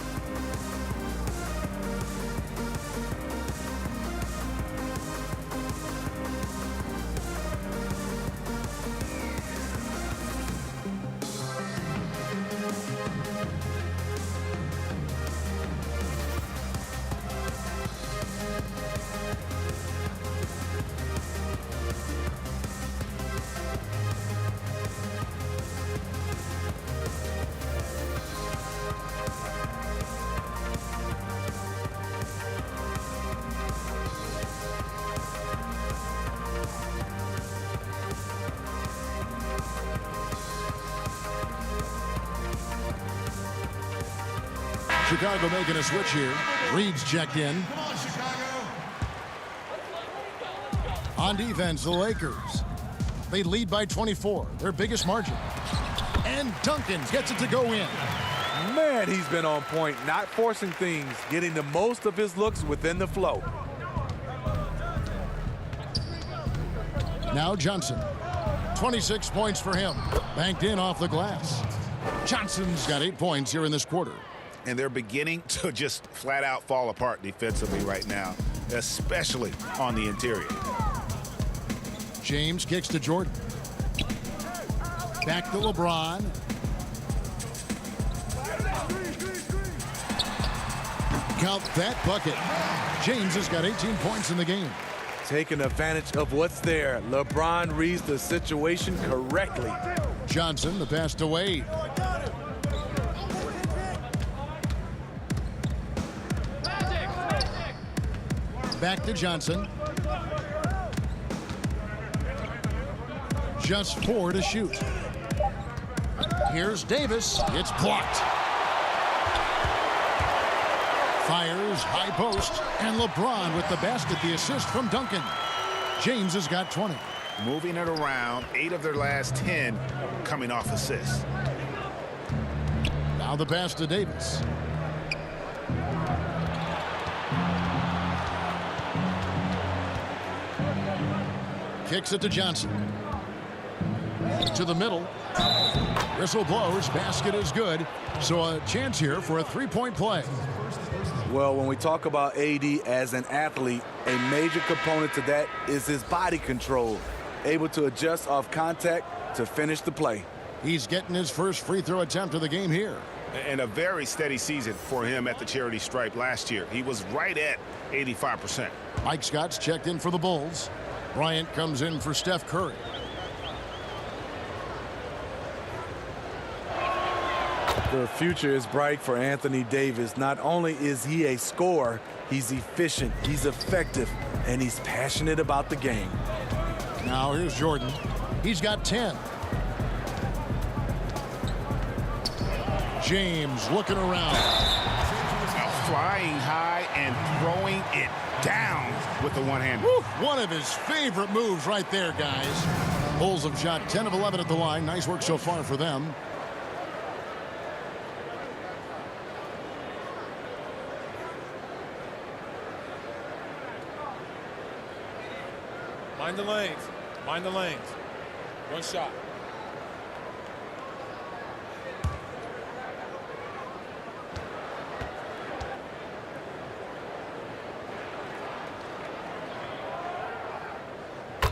Chicago making a switch here. Reed's checked in. On defense, the Lakers. They lead by 24, their biggest margin. And Duncan gets it to go in. Man, he's been on point, not forcing things, getting the most of his looks within the flow. Now Johnson. 26 points for him. Banked in off the glass. Johnson's got 8 points here in this quarter. And they're beginning to just flat out fall apart defensively right now, especially on the interior. James kicks to Jordan. Back to LeBron. Count that bucket. James has got 18 points in the game. Taking advantage of what's there. LeBron reads the situation correctly. Johnson, the pass to Wade. Back to Johnson. Just 4 to shoot. Here's Davis. It's blocked. Fires, high post, and LeBron with the basket, the assist from Duncan. James has got 20. Moving it around, 8 of their last 10 coming off assists. Now the pass to Davis. Kicks it to Johnson. To the middle. Whistle blows. Basket is good. So a chance here for a three-point play. Well, when we talk about AD as an athlete, a major component to that is his body control. Able to adjust off contact to finish the play. He's getting his first free throw attempt of the game here. And a very steady season for him at the charity stripe last year. He was right at 85%. Mike Scott's checked in for the Bulls. Bryant comes in for Steph Curry. The future is bright for Anthony Davis. Not only is he a scorer, he's efficient, he's effective, and he's passionate about the game. Now here's Jordan. He's got 10. James looking around. Flying high and throwing it down with the one-hand. One of his favorite moves right there, guys. Bulls have shot 10 of 11 at the line. Nice work so far for them. Mind the lanes. Mind the lanes. One shot.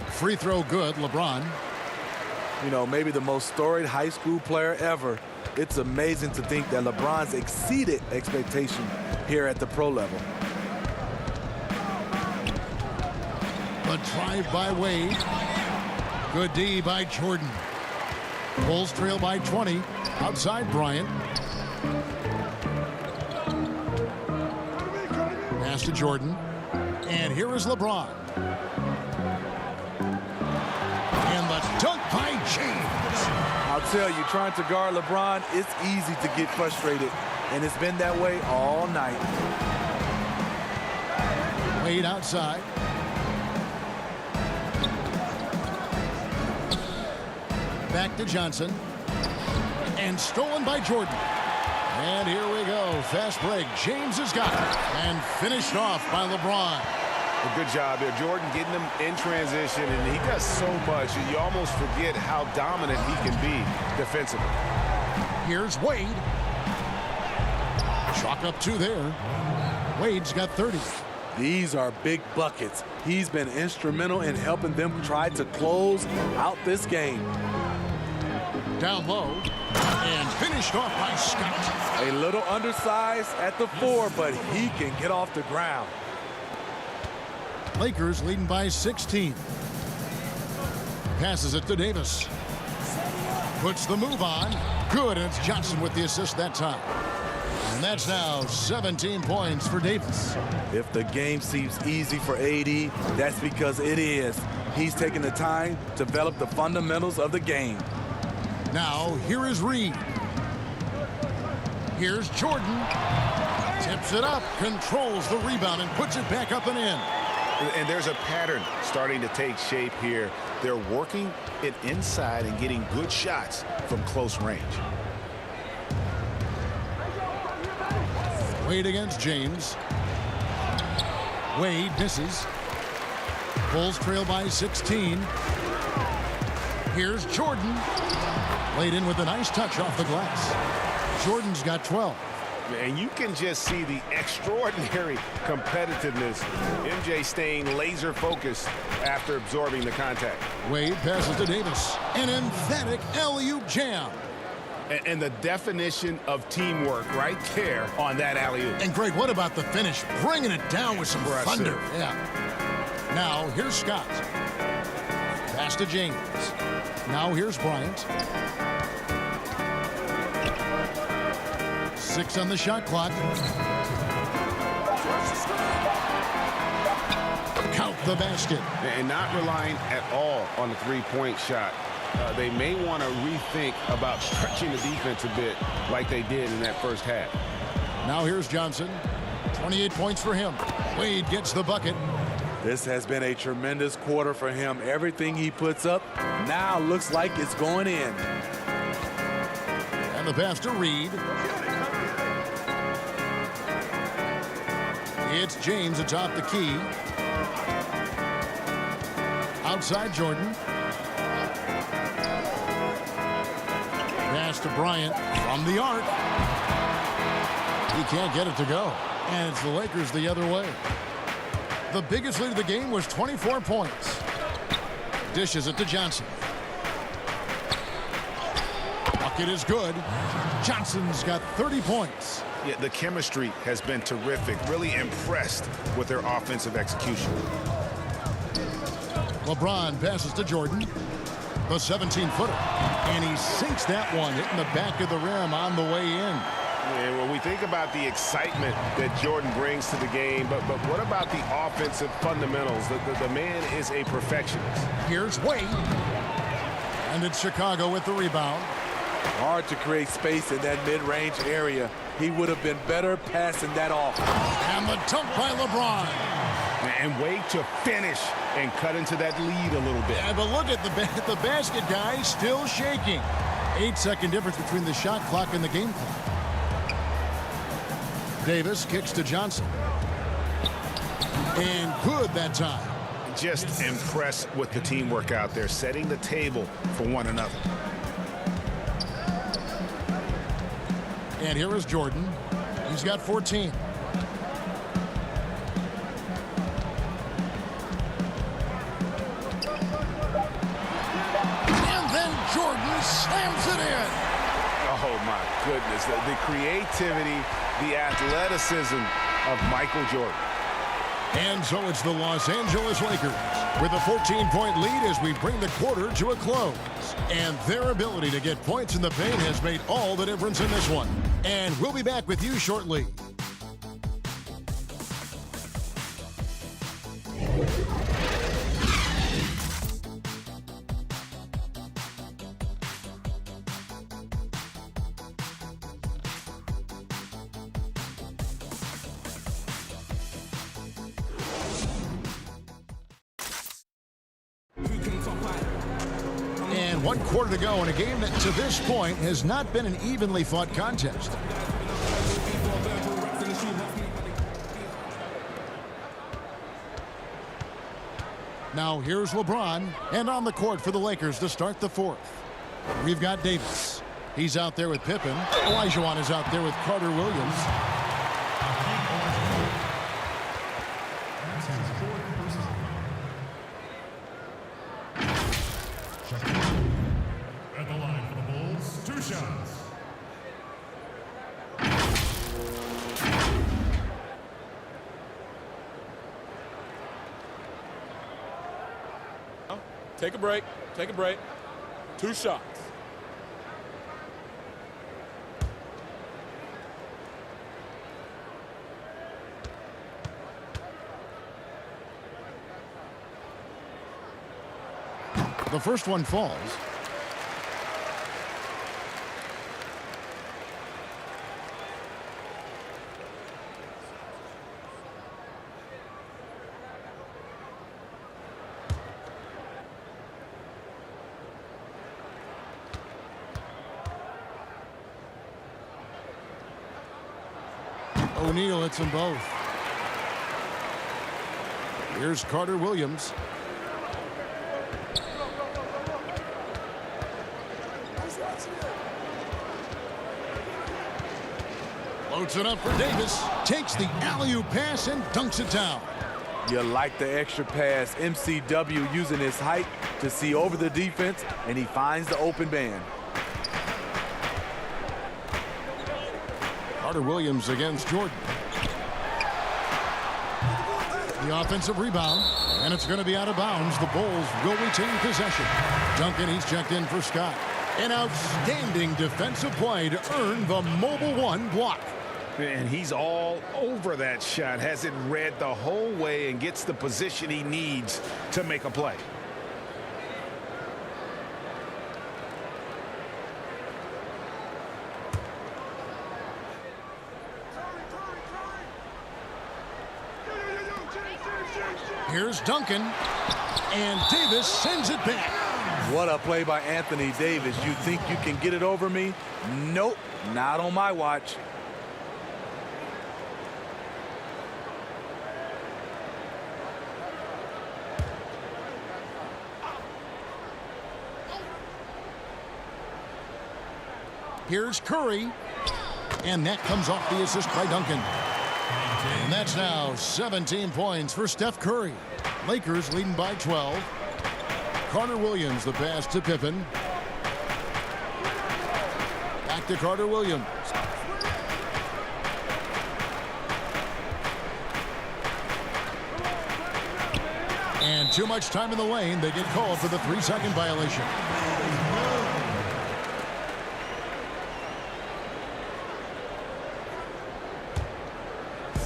Free throw good, LeBron. You know, maybe the most storied high school player ever. It's amazing to think that LeBron's exceeded expectation here at the pro level. A drive by Wade. Good D by Jordan. Bulls trail by 20. Outside Bryant. Pass to Jordan. And here is LeBron. And the dunk by James. I'll tell you, trying to guard LeBron, it's easy to get frustrated. And it's been that way all night. Wade outside. Back to Johnson. And stolen by Jordan. And here we go. Fast break. James has got it. And finished off by LeBron. A good job there. Jordan getting him in transition, and he does so much, and you almost forget how dominant he can be defensively. Here's Wade. Chalk up 2 there. Wade's got 30. These are big buckets. He's been instrumental in helping them try to close out this game. Down low and finished off by Scott. A little undersized at the 4, but he can get off the ground. Lakers leading by 16. Passes it to Davis. Puts the move on. Good, and it's Johnson with the assist that time. And that's now 17 points for Davis. If the game seems easy for AD, that's because it is. He's taking the time to develop the fundamentals of the game. Now, here is Reed. Here's Jordan. Tips it up, controls the rebound, and puts it back up and in. And there's a pattern starting to take shape here. They're working it inside and getting good shots from close range. Wade against James. Wade misses. Bulls trail by 16. Here's Jordan. Laid in with a nice touch off the glass. Jordan's got 12. And you can just see the extraordinary competitiveness. MJ staying laser focused after absorbing the contact. Wade passes to Davis. An emphatic alley-oop jam. And the definition of teamwork right there on that alley-oop. And Greg, what about the finish? Bringing it down with some thunder. Yeah. Now, here's Scott. Pass to James. Now here's Bryant. 6 on the shot clock. Count the basket. And not relying at all on the three-point shot. They may want to rethink about stretching the defense a bit like they did in that first half. Now here's Johnson. 28 points for him. Wade gets the bucket. This has been a tremendous quarter for him. Everything he puts up now looks like it's going in. And the pass to Reed. It's James atop the key. Outside Jordan. Pass to Bryant from the arc. He can't get it to go. And it's the Lakers the other way. The biggest lead of the game was 24 points. Dishes it to Johnson. Bucket is good. Johnson's got 30 points. Yeah, the chemistry has been terrific. Really impressed with their offensive execution. LeBron passes to Jordan. The 17-footer. And he sinks that one, hitting the back of the rim on the way in. And when we think about the excitement that Jordan brings to the game, but what about the offensive fundamentals? The man is a perfectionist. Here's Wade. And it's Chicago with the rebound. Hard to create space in that mid-range area. He would have been better passing that off. And the dunk by LeBron. And Wade to finish and cut into that lead a little bit. Yeah, but look at the basket guy still shaking. 8-second difference between the shot clock and the game clock. Davis kicks to Johnson. And good that time. Just impressed with the teamwork out there, setting the table for one another. And here is Jordan. He's got 14. And then Jordan slams it in. Oh, my goodness. The creativity, the athleticism of Michael Jordan. And so it's the Los Angeles Lakers with a 14-point lead as we bring the quarter to a close. And their ability to get points in the paint has made all the difference in this one. And we'll be back with you shortly. And 1 quarter to go in a game that to this point has not been an evenly fought contest. Now here's LeBron, and on the court for the Lakers to start the fourth. We've got Davis. He's out there with Pippen. Olajuwon is out there with Carter Williams. shots. Take a break. Take a break. 2 shots. The first one falls. O'Neal hits them both. Here's Carter Williams. Loads it up for Davis. Takes the alley-oop pass and dunks it down. You like the extra pass. MCW using his height to see over the defense, and he finds the open man. Carter Williams against Jordan. The offensive rebound, and it's going to be out of bounds. The Bulls will retain possession. Duncan, he's checked in for Scott. An outstanding defensive play to earn the Mobile One block. And he's all over that shot, has it read the whole way and gets the position he needs to make a play. Here's Duncan, and Davis sends it back. What a play by Anthony Davis. You think you can get it over me? Nope, not on my watch. Here's Curry, and that comes off the assist by Duncan. And that's now 17 points for Steph Curry. Lakers leading by 12. Carter Williams, the pass to Pippen. Back to Carter Williams. And too much time in the lane. They get called for the 3-second violation.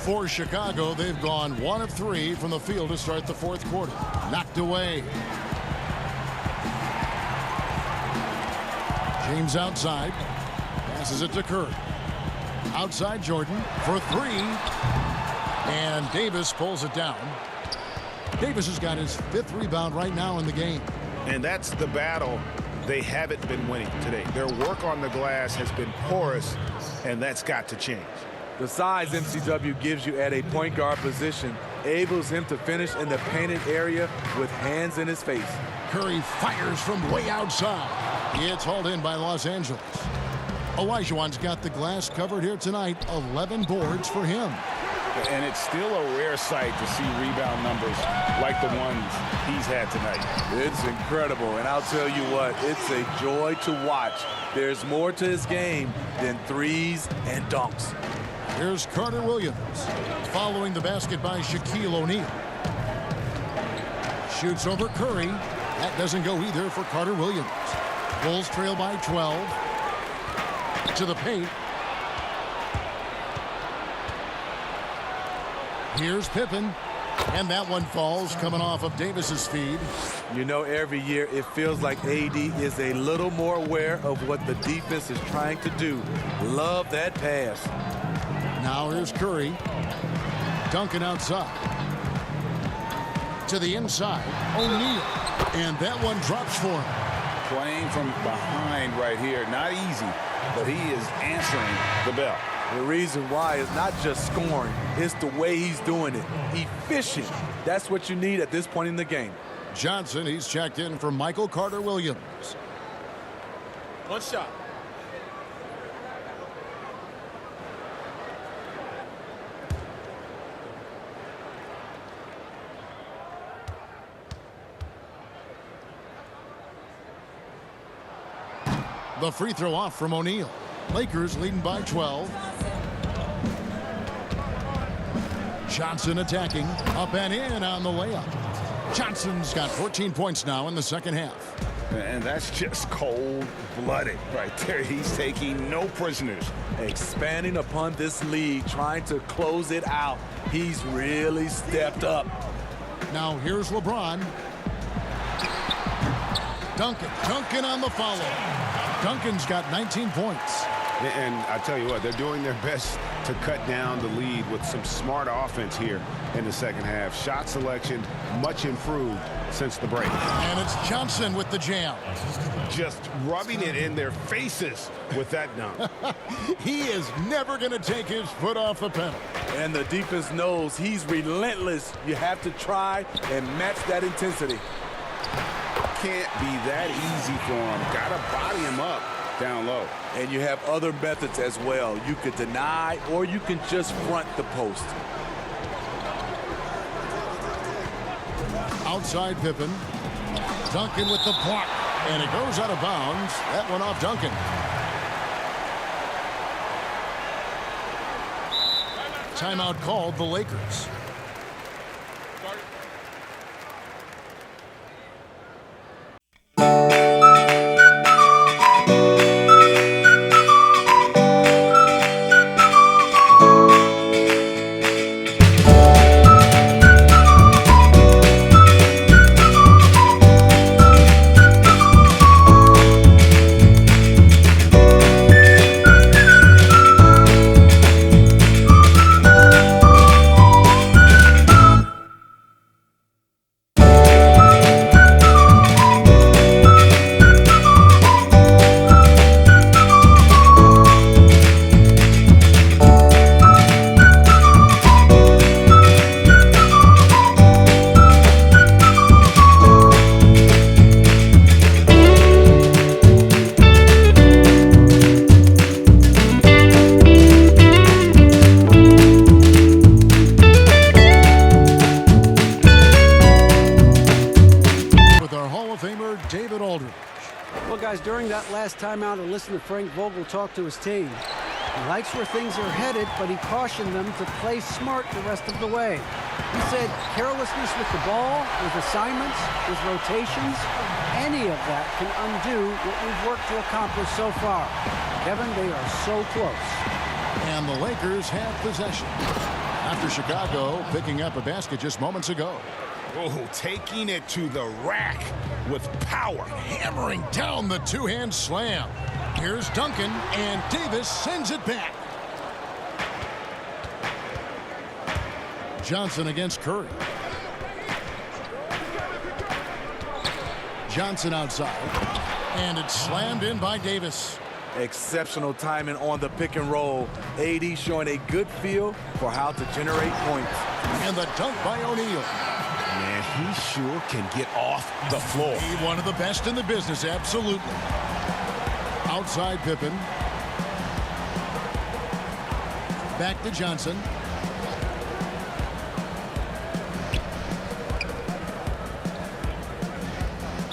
For Chicago, they've gone 1 of 3 from the field to start the fourth quarter. Knocked away. James outside. Passes it to Curry. Outside Jordan for 3. And Davis pulls it down. Davis has got his 5th rebound right now in the game. And that's the battle they haven't been winning today. Their work on the glass has been porous, and that's got to change. The size MCW gives you at a point guard position enables him to finish in the painted area with hands in his face. Curry fires from way outside. It's hauled in by Los Angeles. Olajuwon's got the glass covered here tonight. 11 boards for him. And it's still a rare sight to see rebound numbers like the ones he's had tonight. It's incredible, and I'll tell you what, it's a joy to watch. There's more to his game than threes and dunks. Here's Carter Williams, following the basket by Shaquille O'Neal. Shoots over Curry. That doesn't go either for Carter Williams. Bulls trail by 12. To the paint. Here's Pippen. And that one falls, coming off of Davis's feed. You know, every year it feels like AD is a little more aware of what the defense is trying to do. Love that pass. Now here's Curry. Duncan outside. To the inside. O'Neal. And that one drops for him. Playing from behind right here. Not easy, but he is answering the bell. The reason why is not just scoring. It's the way he's doing it. Efficient. That's what you need at this point in the game. Johnson, he's checked in for Michael Carter Williams. 1 shot. The free throw off from O'Neal. Lakers leading by 12. Johnson attacking. Up and in on the layup. Johnson's got 14 points now in the second half. And that's just cold-blooded right there. He's taking no prisoners. Expanding upon this lead, trying to close it out. He's really stepped up. Now here's LeBron. Duncan on the follow. Duncan's got 19 points. And I tell you what, they're doing their best to cut down the lead with some smart offense here in the second half. Shot selection much improved since the break. And it's Johnson with the jam. Just rubbing it in their faces with that dunk. He is never going to take his foot off the pedal. And the defense knows he's relentless. You have to try and match that intensity. Can't be that easy for him. Gotta body him up down low. And you have other methods as well. You could deny or you can just front the post. Outside Pippen. Duncan with the block. And it goes out of bounds. That one off Duncan. Timeout called the Lakers. Timeout and listen to Frank Vogel talk to his team. He likes where things are headed, but he cautioned them to play smart the rest of the way. He said carelessness with the ball, with assignments, with rotations, any of that can undo what we've worked to accomplish so far. Kevin, they are so close. And the Lakers have possession. After Chicago picking up a basket just moments ago. Oh, taking it to the rack with power. Hammering down the two-hand slam. Here's Duncan, and Davis sends it back. Johnson against Curry. Johnson outside. And it's slammed in by Davis. Exceptional timing on the pick and roll. AD showing a good feel for how to generate points. And the dunk by O'Neal. Man, he sure can get off the floor. He's one of the best in the business, absolutely. Outside Pippen. Back to Johnson.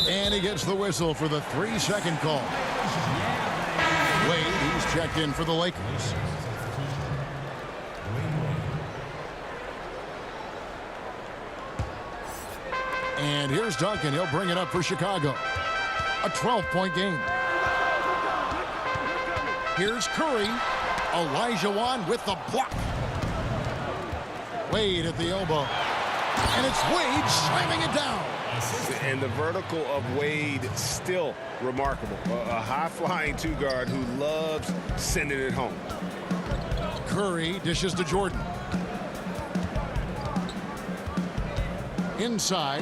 And he gets the whistle for the 3-second call. Wade, he's checked in for the Lakers. And here's Duncan. He'll bring it up for Chicago. A 12-point game. Here's Curry. Olajuwon with the block. Wade at the elbow. And it's Wade slamming it down. And the vertical of Wade still remarkable. A high-flying two-guard who loves sending it home. Curry dishes to Jordan. Inside.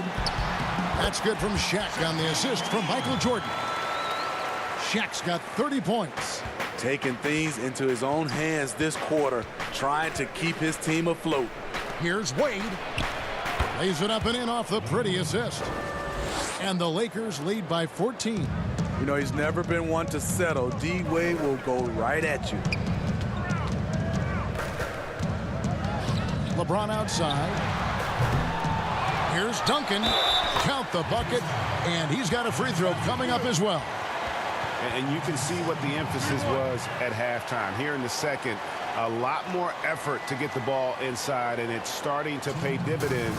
That's good from Shaq on the assist from Michael Jordan. Shaq's got 30 points. Taking things into his own hands this quarter, trying to keep his team afloat. Here's Wade. Lays it up and in off the pretty assist. And the Lakers lead by 14. You know, he's never been one to settle. D-Wade will go right at you. LeBron outside. Here's Duncan. Count the bucket. And he's got a free throw coming up as well. And you can see what the emphasis was at halftime. Here in the second, a lot more effort to get the ball inside, and it's starting to pay dividends.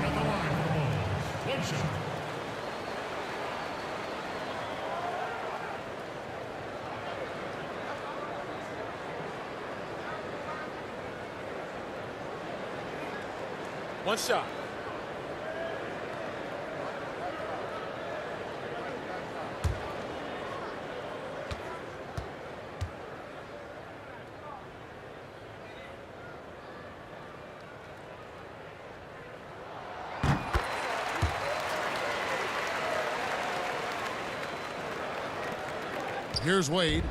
At the line for the Bulls, 1 shot. One shot. Here's Wade.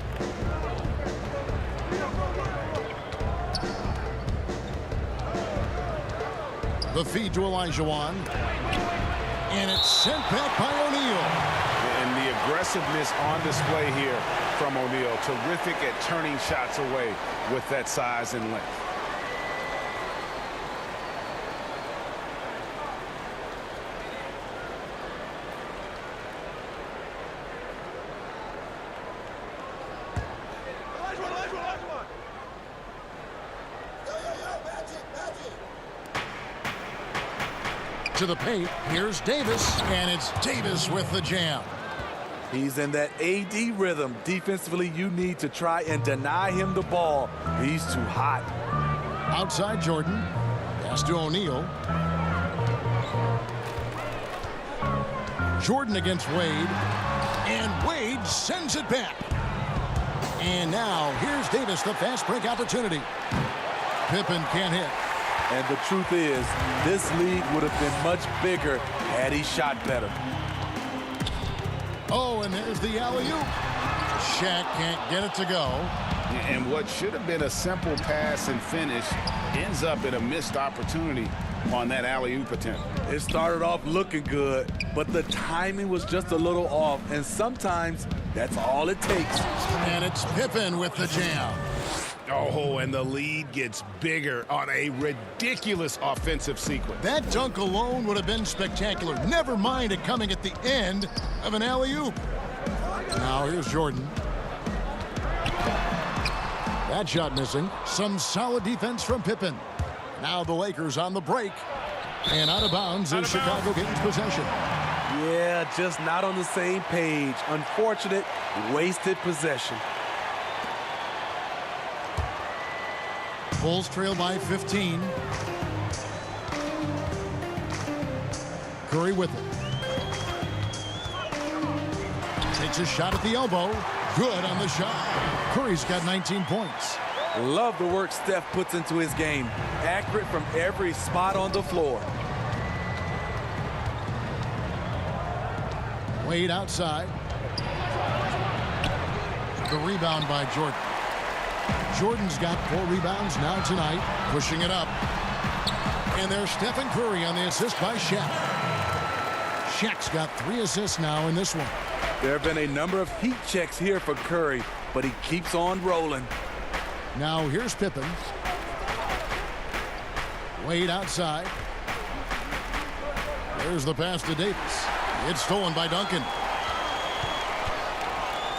The feed to Olajuwon. And it's sent back by O'Neal. And the aggressiveness on display here from O'Neal. Terrific at turning shots away with that size and length. To the paint. Here's Davis. And it's Davis with the jam. He's in that AD rhythm. Defensively, you need to try and deny him the ball. He's too hot. Outside Jordan. Pass to O'Neal. Jordan against Wade. And Wade sends it back. And now here's Davis, the fast break opportunity. Pippen can't hit. And the truth is, this league would have been much bigger had he shot better. Oh, and there's the alley-oop. Shaq can't get it to go. And what should have been a simple pass and finish ends up in a missed opportunity on that alley-oop attempt. It started off looking good, but the timing was just a little off, and sometimes that's all it takes. And it's Pippen with the jam. Oh, and the lead gets bigger on a ridiculous offensive sequence. That dunk alone would have been spectacular. Never mind it coming at the end of an alley-oop. Now here's Jordan. That shot missing. Some solid defense from Pippen. Now the Lakers on the break. And out of bounds as Chicago gains possession. Yeah, just not on the same page. Unfortunate, wasted possession. Bulls trail by 15. Curry with it. Takes a shot at the elbow. Good on the shot. Curry's got 19 points. Love the work Steph puts into his game. Accurate from every spot on the floor. Wade outside. The rebound by Jordan. Jordan's got 4 rebounds now tonight, pushing it up. And there's Stephen Curry on the assist by Shaq. Shaq's got 3 assists now in this one. There have been a number of heat checks here for Curry, but he keeps on rolling. Now here's Pippen. Wade outside. There's the pass to Davis. It's stolen by Duncan.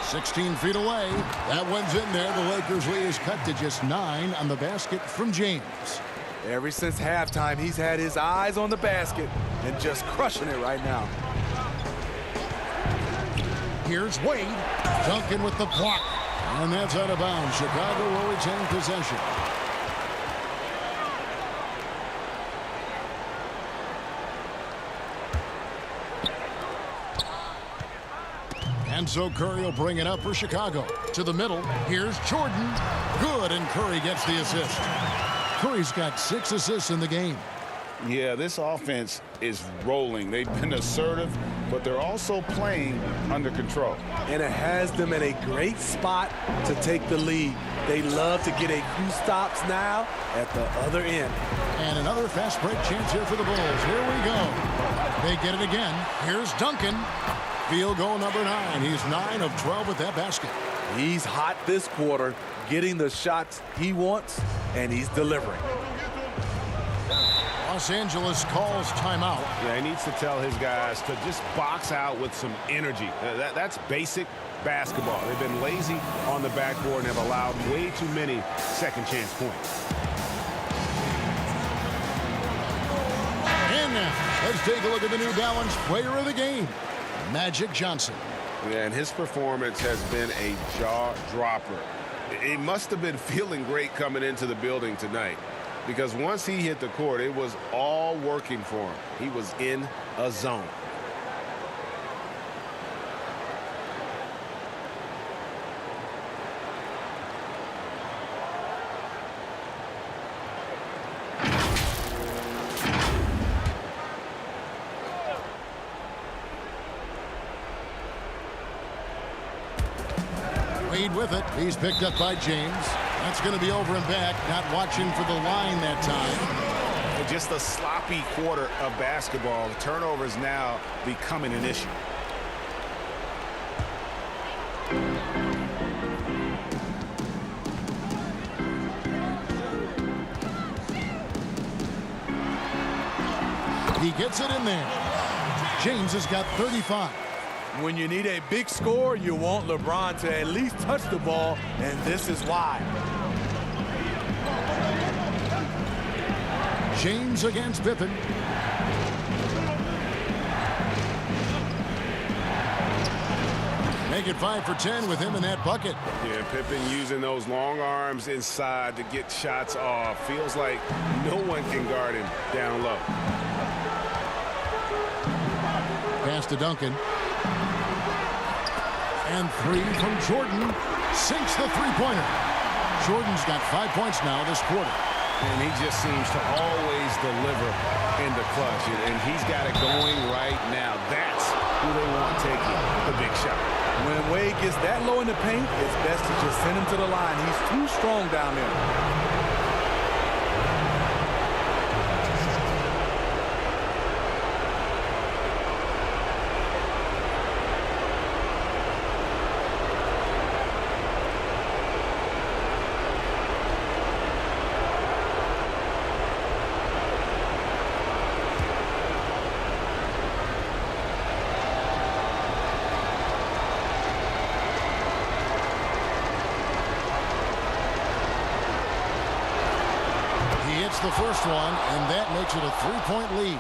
16 feet away. That one's in there. The Lakers lead is cut to just 9 on the basket from James. Ever since halftime, he's had his eyes on the basket and just crushing it right now. Here's Wade. Duncan with the block. And that's out of bounds. Chicago will retain possession. And so Curry will bring it up for Chicago. To the middle. Here's Jordan. Good, and Curry gets the assist. Curry's got 6 assists in the game. Yeah, this offense is rolling. They've been assertive, but they're also playing under control. And it has them in a great spot to take the lead. They love to get a few stops now at the other end. And another fast break chance here for the Bulls. Here we go. They get it again. Here's Duncan. Field goal number 9. He's 9 of 12 with that basket. He's hot this quarter, getting the shots he wants, and he's delivering. Los Angeles calls timeout. Yeah, he needs to tell his guys to just box out with some energy. That's basic basketball. They've been lazy on the backboard and have allowed way too many second chance points. And now, let's take a look at the New Balance player of the game, Magic Johnson. Yeah, and his performance has been a jaw-dropper. He must have been feeling great coming into the building tonight, because once he hit the court, it was all working for him. He was in a zone. Wade with it. He's picked up by James. That's going to be over and back. Not watching for the line that time. Just a sloppy quarter of basketball. The turnovers now becoming an issue. He gets it in there. James has got 35. When you need a big score, you want LeBron to at least touch the ball, and this is why. James against Pippen. Make it 5 for 10 with him in that bucket. Yeah, Pippen using those long arms inside to get shots off. Feels like no one can guard him down low. Pass to Duncan. And 3 from Jordan. Sinks the three-pointer. Jordan's got 5 points now this quarter. And he just seems to always deliver in the clutch. And he's got it going right now. That's who they want taking the big shot. When Wade gets that low in the paint, it's best to just send him to the line. He's too strong down there. The first one, and that makes it a 3-point lead.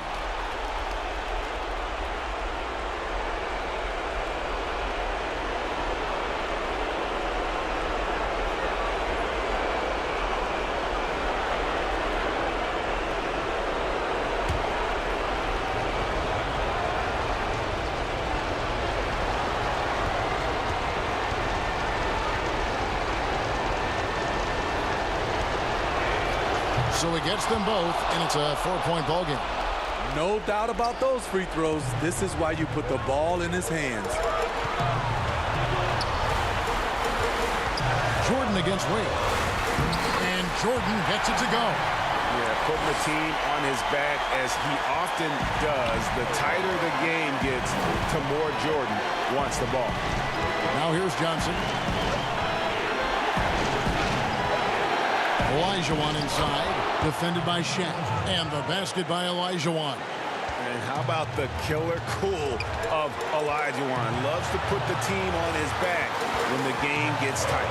So he gets them both, and it's a 4-point ball game. No doubt about those free throws. This is why you put the ball in his hands. Jordan against Wade. And Jordan gets it to go. Yeah, putting the team on his back as he often does. The tighter the game gets, the more Jordan wants the ball. Now here's Johnson. Olajuwon inside, defended by Shaq, and the basket by Olajuwon. And how about the killer cool of Olajuwon? Loves to put the team on his back when the game gets tight.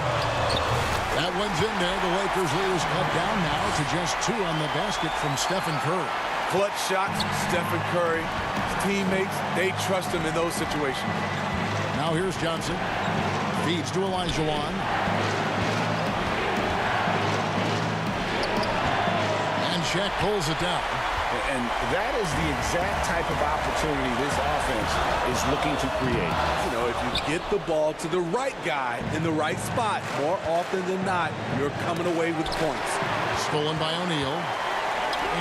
That one's in there. The Lakers lead is cut down now to just 2 on the basket from Stephen Curry. Clutch shots, Stephen Curry. His teammates, they trust him in those situations. Now here's Johnson. Feeds to Olajuwon. Shaq pulls it down. And that is the exact type of opportunity this offense is looking to create. You know, if you get the ball to the right guy in the right spot, more often than not, you're coming away with points. Stolen by O'Neal.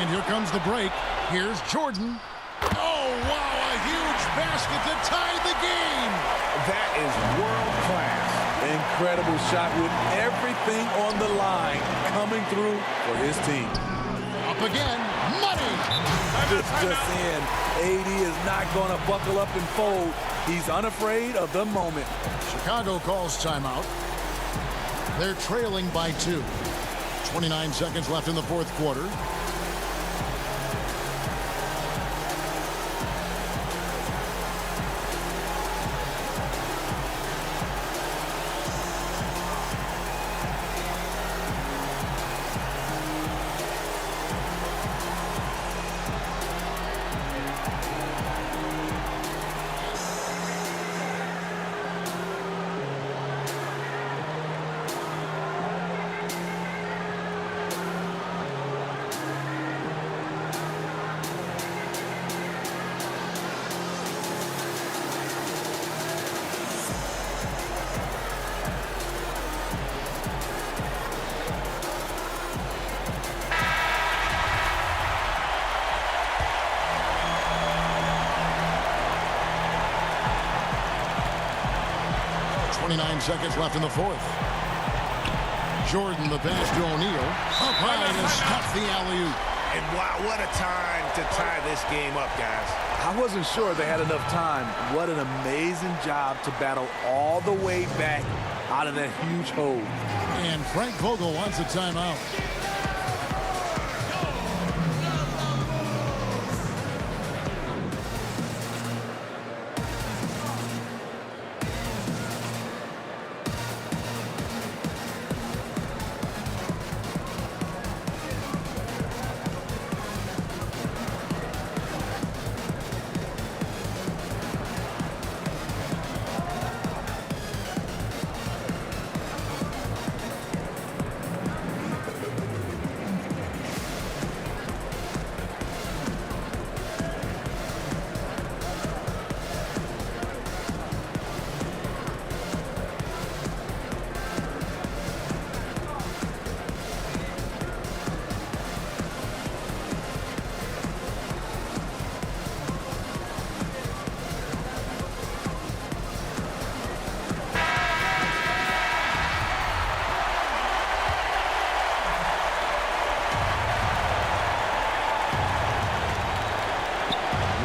And here comes the break. Here's Jordan. Oh, wow, a huge basket to tie the game. That is world class. Incredible shot with everything on the line coming through for his team. Up again, money. Just in. AD is not going to buckle up and fold. He's unafraid of the moment. Chicago calls timeout. They're trailing by 2. 29 seconds left in the fourth quarter. 29 seconds left in the fourth. Jordan, the pass to O'Neal. Up high to stop the alley-oop. And wow, what a time to tie this game up, guys. I wasn't sure they had enough time. What an amazing job to battle all the way back out of that huge hole. And Frank Vogel wants a timeout.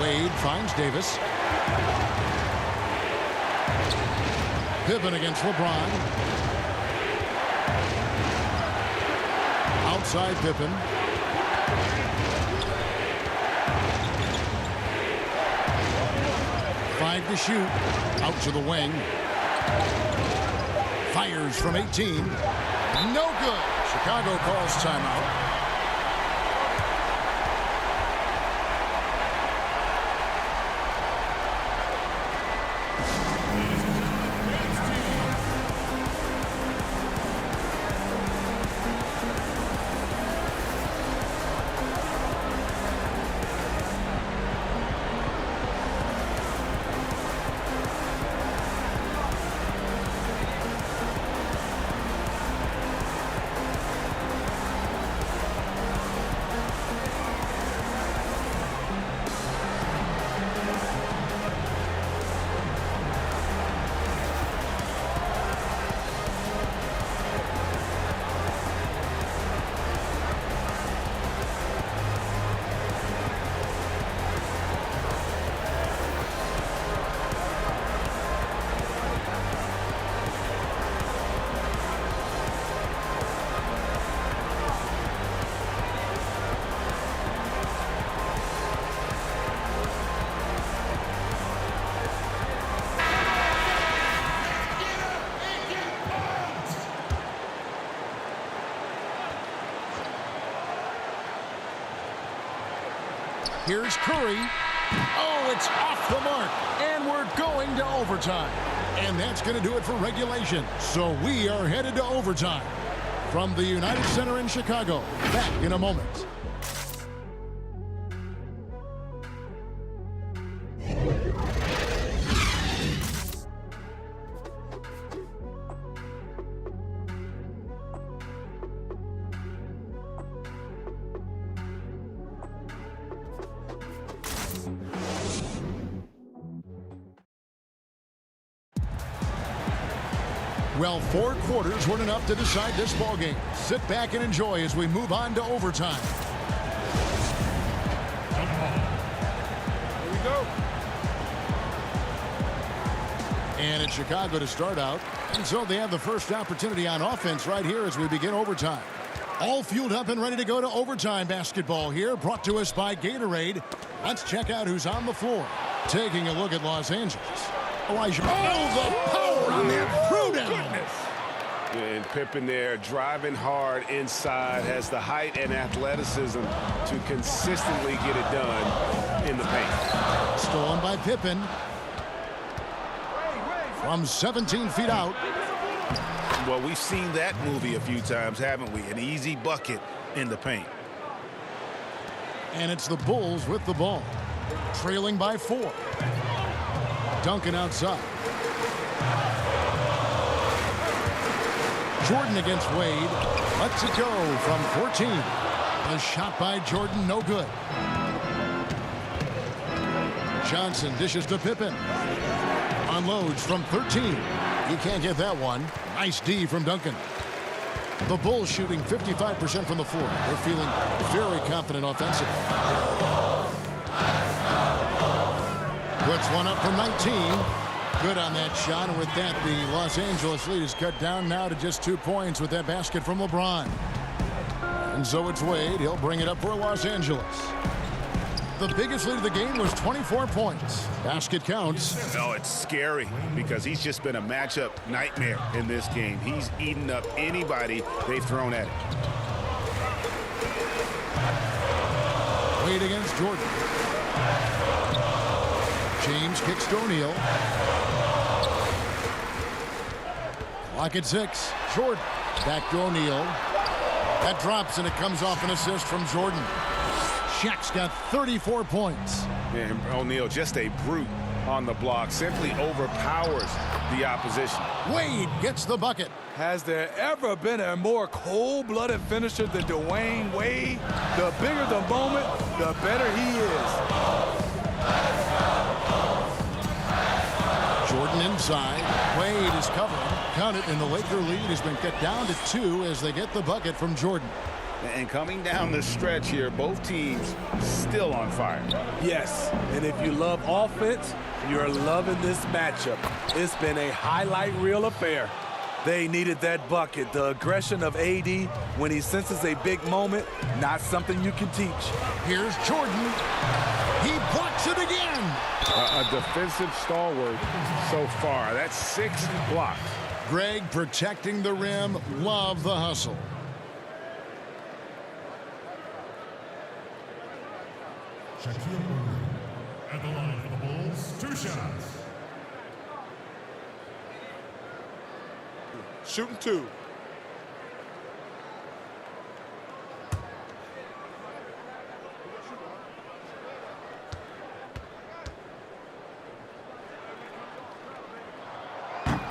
Wade finds Davis. Pippen against LeBron. Outside Pippen. Five to shoot. Out to the wing. Fires from 18. No good. Chicago calls timeout. Here's Curry. Oh, it's off the mark. And we're going to overtime. And that's going to do it for regulation. So we are headed to overtime. From the United Center in Chicago. Back in a moment. Well, 4 quarters weren't enough to decide this ballgame. Sit back and enjoy as we move on to overtime. Here we go. And it's Chicago to start out. And so they have the first opportunity on offense right here as we begin overtime. All fueled up and ready to go to overtime basketball here, brought to us by Gatorade. Let's check out who's on the floor. Taking a look at Los Angeles. Elijah. Oh, the power on that throw-down. And Pippen there driving hard inside, has the height and athleticism to consistently get it done in the paint. Stolen by Pippen. From 17 feet out. Well, we've seen that movie a few times, haven't we? An easy bucket in the paint. And it's the Bulls with the ball. Trailing by 4. Duncan outside. Jordan against Wade. Lets it go from 14. A shot by Jordan, no good. Johnson dishes to Pippen. Unloads from 13. He can't get that one. Nice D from Duncan. The Bulls shooting 55% from the floor. They're feeling very confident offensively. Puts one up from 19. Good on that shot. And with that, the Los Angeles lead is cut down now to just 2 points with that basket from LeBron. And so it's Wade. He'll bring it up for Los Angeles. The biggest lead of the game was 24 points. Basket counts. No, it's scary because he's just been a matchup nightmare in this game. He's eaten up anybody they've thrown at him. Wade against Jordan. James kicks to O'Neal. Clock at 6. Jordan back to O'Neal. That drops and it comes off an assist from Jordan. Shaq's got 34 points. And O'Neal, just a brute on the block, simply overpowers the opposition. Wade gets the bucket. Has there ever been a more cold-blooded finisher than Dwayne Wade? The bigger the moment, the better he is. Jordan inside. Wade is covering. Count it, and the Laker lead has been cut down to 2 as they get the bucket from Jordan. And coming down the stretch here, both teams still on fire. Yes, and if you love offense, you're loving this matchup. It's been a highlight reel affair. They needed that bucket. The aggression of AD when he senses a big moment, not something you can teach. Here's Jordan. He blocks it again. A defensive stalwart so far. That's 6 blocks. Greg protecting the rim. Love the hustle. Shaquille O'Neal at the line for the Bulls. 2 shots. Shooting 2.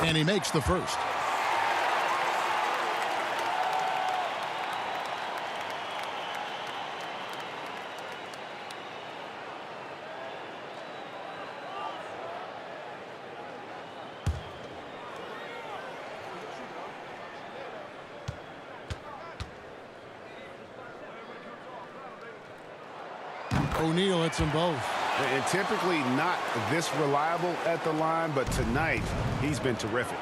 And he makes the first. O'Neal hits them both. And typically not this reliable at the line, but tonight he's been terrific.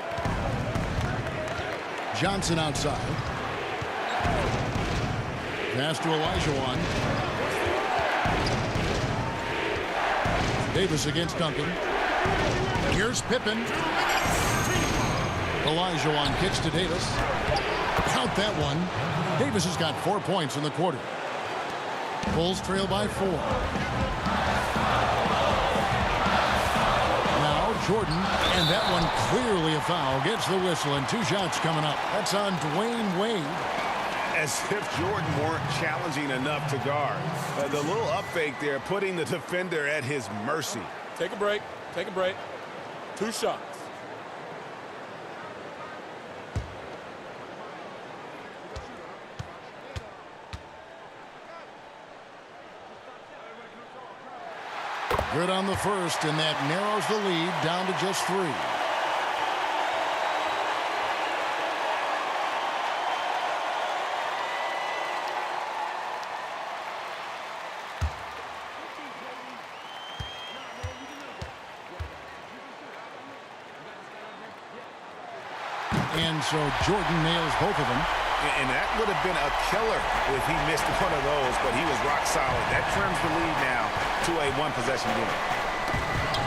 Johnson outside. Pass to Olajuwon. Davis against Duncan. Here's Pippen. Olajuwon kicks to Davis. Count that one. Davis has got 4 points in the quarter. Bulls trail by 4. Now Jordan, and that one clearly a foul. Gets the whistle, and 2 shots coming up. That's on Dwayne Wade. As if Jordan weren't challenging enough to guard. The little up fake there, putting the defender at his mercy. Take a break. Take a break. 2 shots. Good on the first, and that narrows the lead down to just 3. And so Jordan nails both of them. And that would have been a killer if he missed one of those, but he was rock solid. That trims the lead now to a 1-possession game.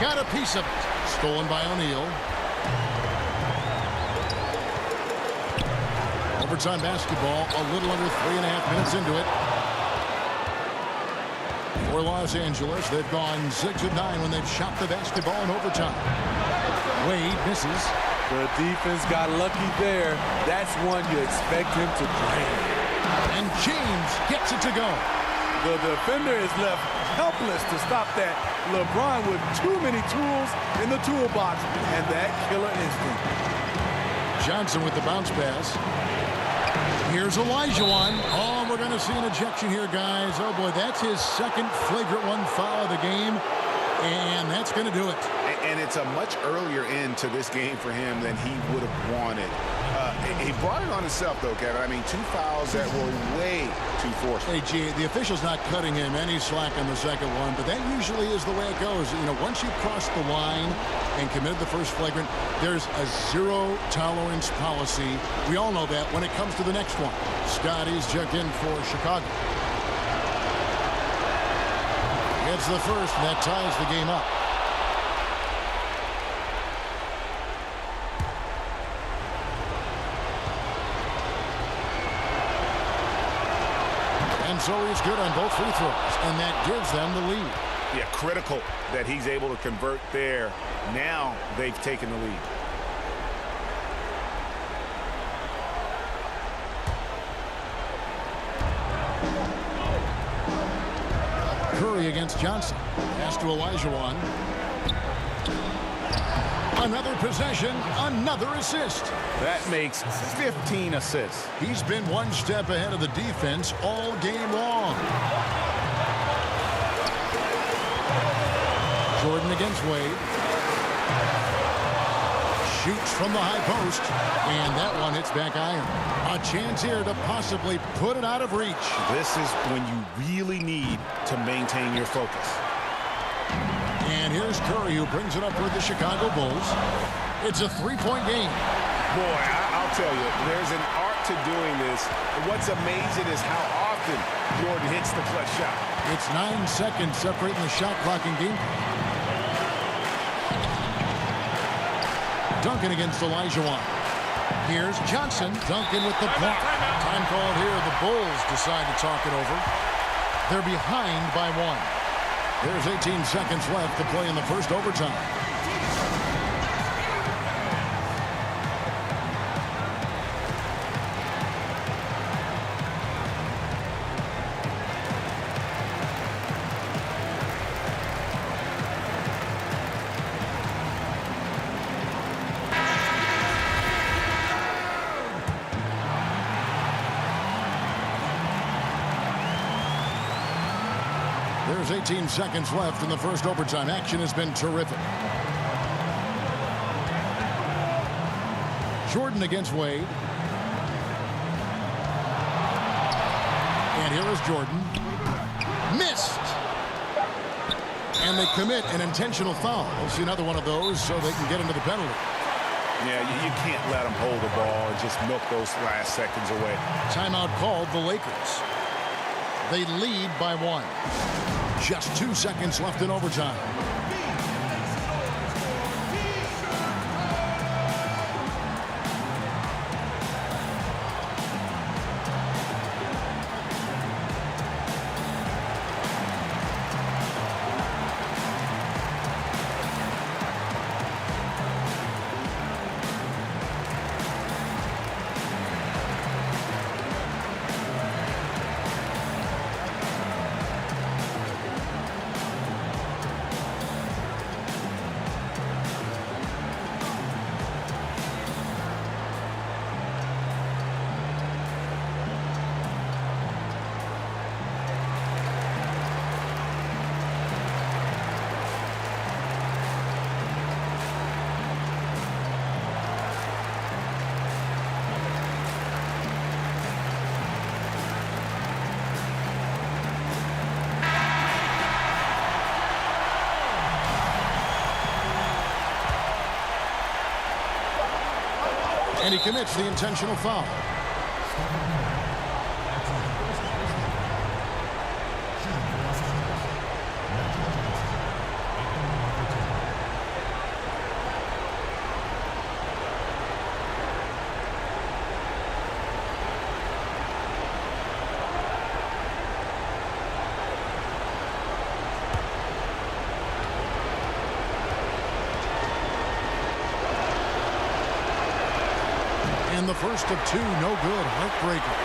Got a piece of it. Stolen by O'Neal. Overtime basketball, a little under 3.5 minutes into it. For Los Angeles, they've gone 6 of 9 when they've shot the basketball in overtime. Wade misses. The defense got lucky there. That's one you expect him to drain. And James gets it to go. The defender is left helpless to stop that. LeBron with too many tools in the toolbox and that killer instinct. Johnson with the bounce pass. Here's Olajuwon. Oh, we're going to see an ejection here, guys. Oh, boy, that's his second flagrant 1 foul of the game. And that's going to do it. And it's a much earlier end to this game for him than he would have wanted. He brought it on himself, though, Kevin. I mean, 2 fouls that were way too forceful. Hey, G, the official's not cutting him any slack on the second one, but that usually is the way it goes. You know, once you cross the line and committed the first flagrant, there's a zero-tolerance policy. We all know that when it comes to the next one. Scotty's checked in for Chicago. Gets the first, and that ties the game up. And so he's good on both free throws, and that gives them the lead. Yeah, critical that he's able to convert there. Now they've taken the lead. Curry against Johnson. Pass to Olajuwon. Another possession, another assist. That makes 15 assists. He's been one step ahead of the defense all game long. Jordan against Wade. Shoots from the high post, and that one hits back iron. A chance here to possibly put it out of reach. This is when you really need to maintain your focus. And here's Curry, who brings it up for the Chicago Bulls. It's a three-point game. Boy, I'll tell you, there's an art to doing this. What's amazing is how often Jordan hits the clutch shot. It's 9 seconds separating the shot clock and game. Duncan against Olajuwon. Here's Johnson. Duncan with the block. Time called here. The Bulls decide to talk it over. They're behind by 1. There's 18 seconds left to play in the first overtime. There's 18 seconds left in the first overtime. Action has been terrific. Jordan against Wade. And here is Jordan. Missed. And they commit an intentional foul. We'll see another one of those so they can get into the penalty. Yeah, you can't let them hold the ball and just milk those last seconds away. Timeout called the Lakers. They lead by 1. Just 2 seconds left in overtime. And he commits the intentional foul. And the first of 2, no good. Heartbreaker.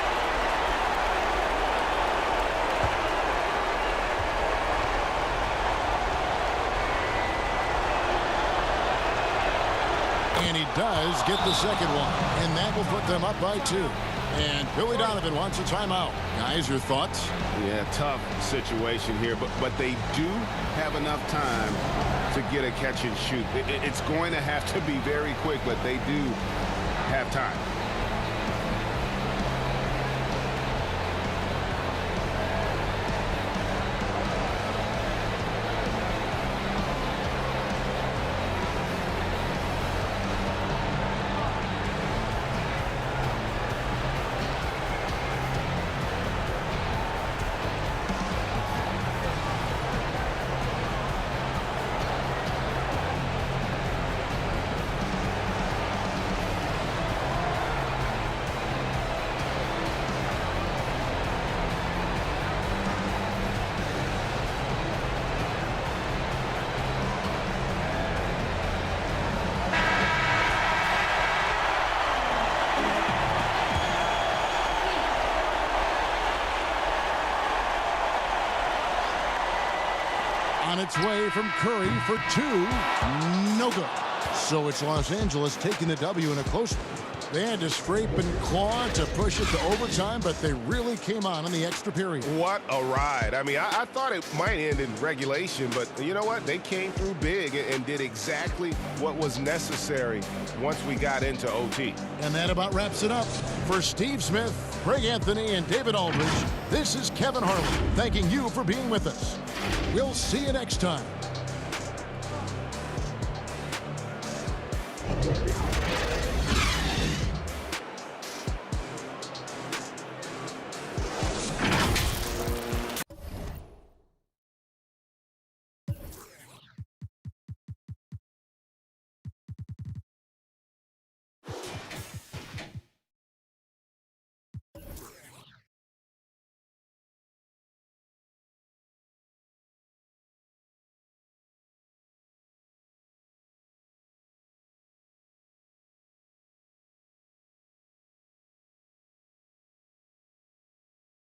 And he does get the second one. And that will put them up by 2. And Billy Donovan wants a timeout. Guys, your thoughts? Yeah, tough situation here, but they do have enough time to get a catch and shoot. It's going to have to be very quick, but they do have time. On its way from Curry for two. No good. So it's Los Angeles taking the W in a close one. They had to scrape and claw to push it to overtime, but they really came on in the extra period. What a ride. I mean, I thought it might end in regulation, but you know what? They came through big and did exactly what was necessary once we got into OT. And that about wraps it up. For Steve Smith, Greg Anthony, and David Aldridge, this is Kevin Harlan thanking you for being with us. We'll see you next time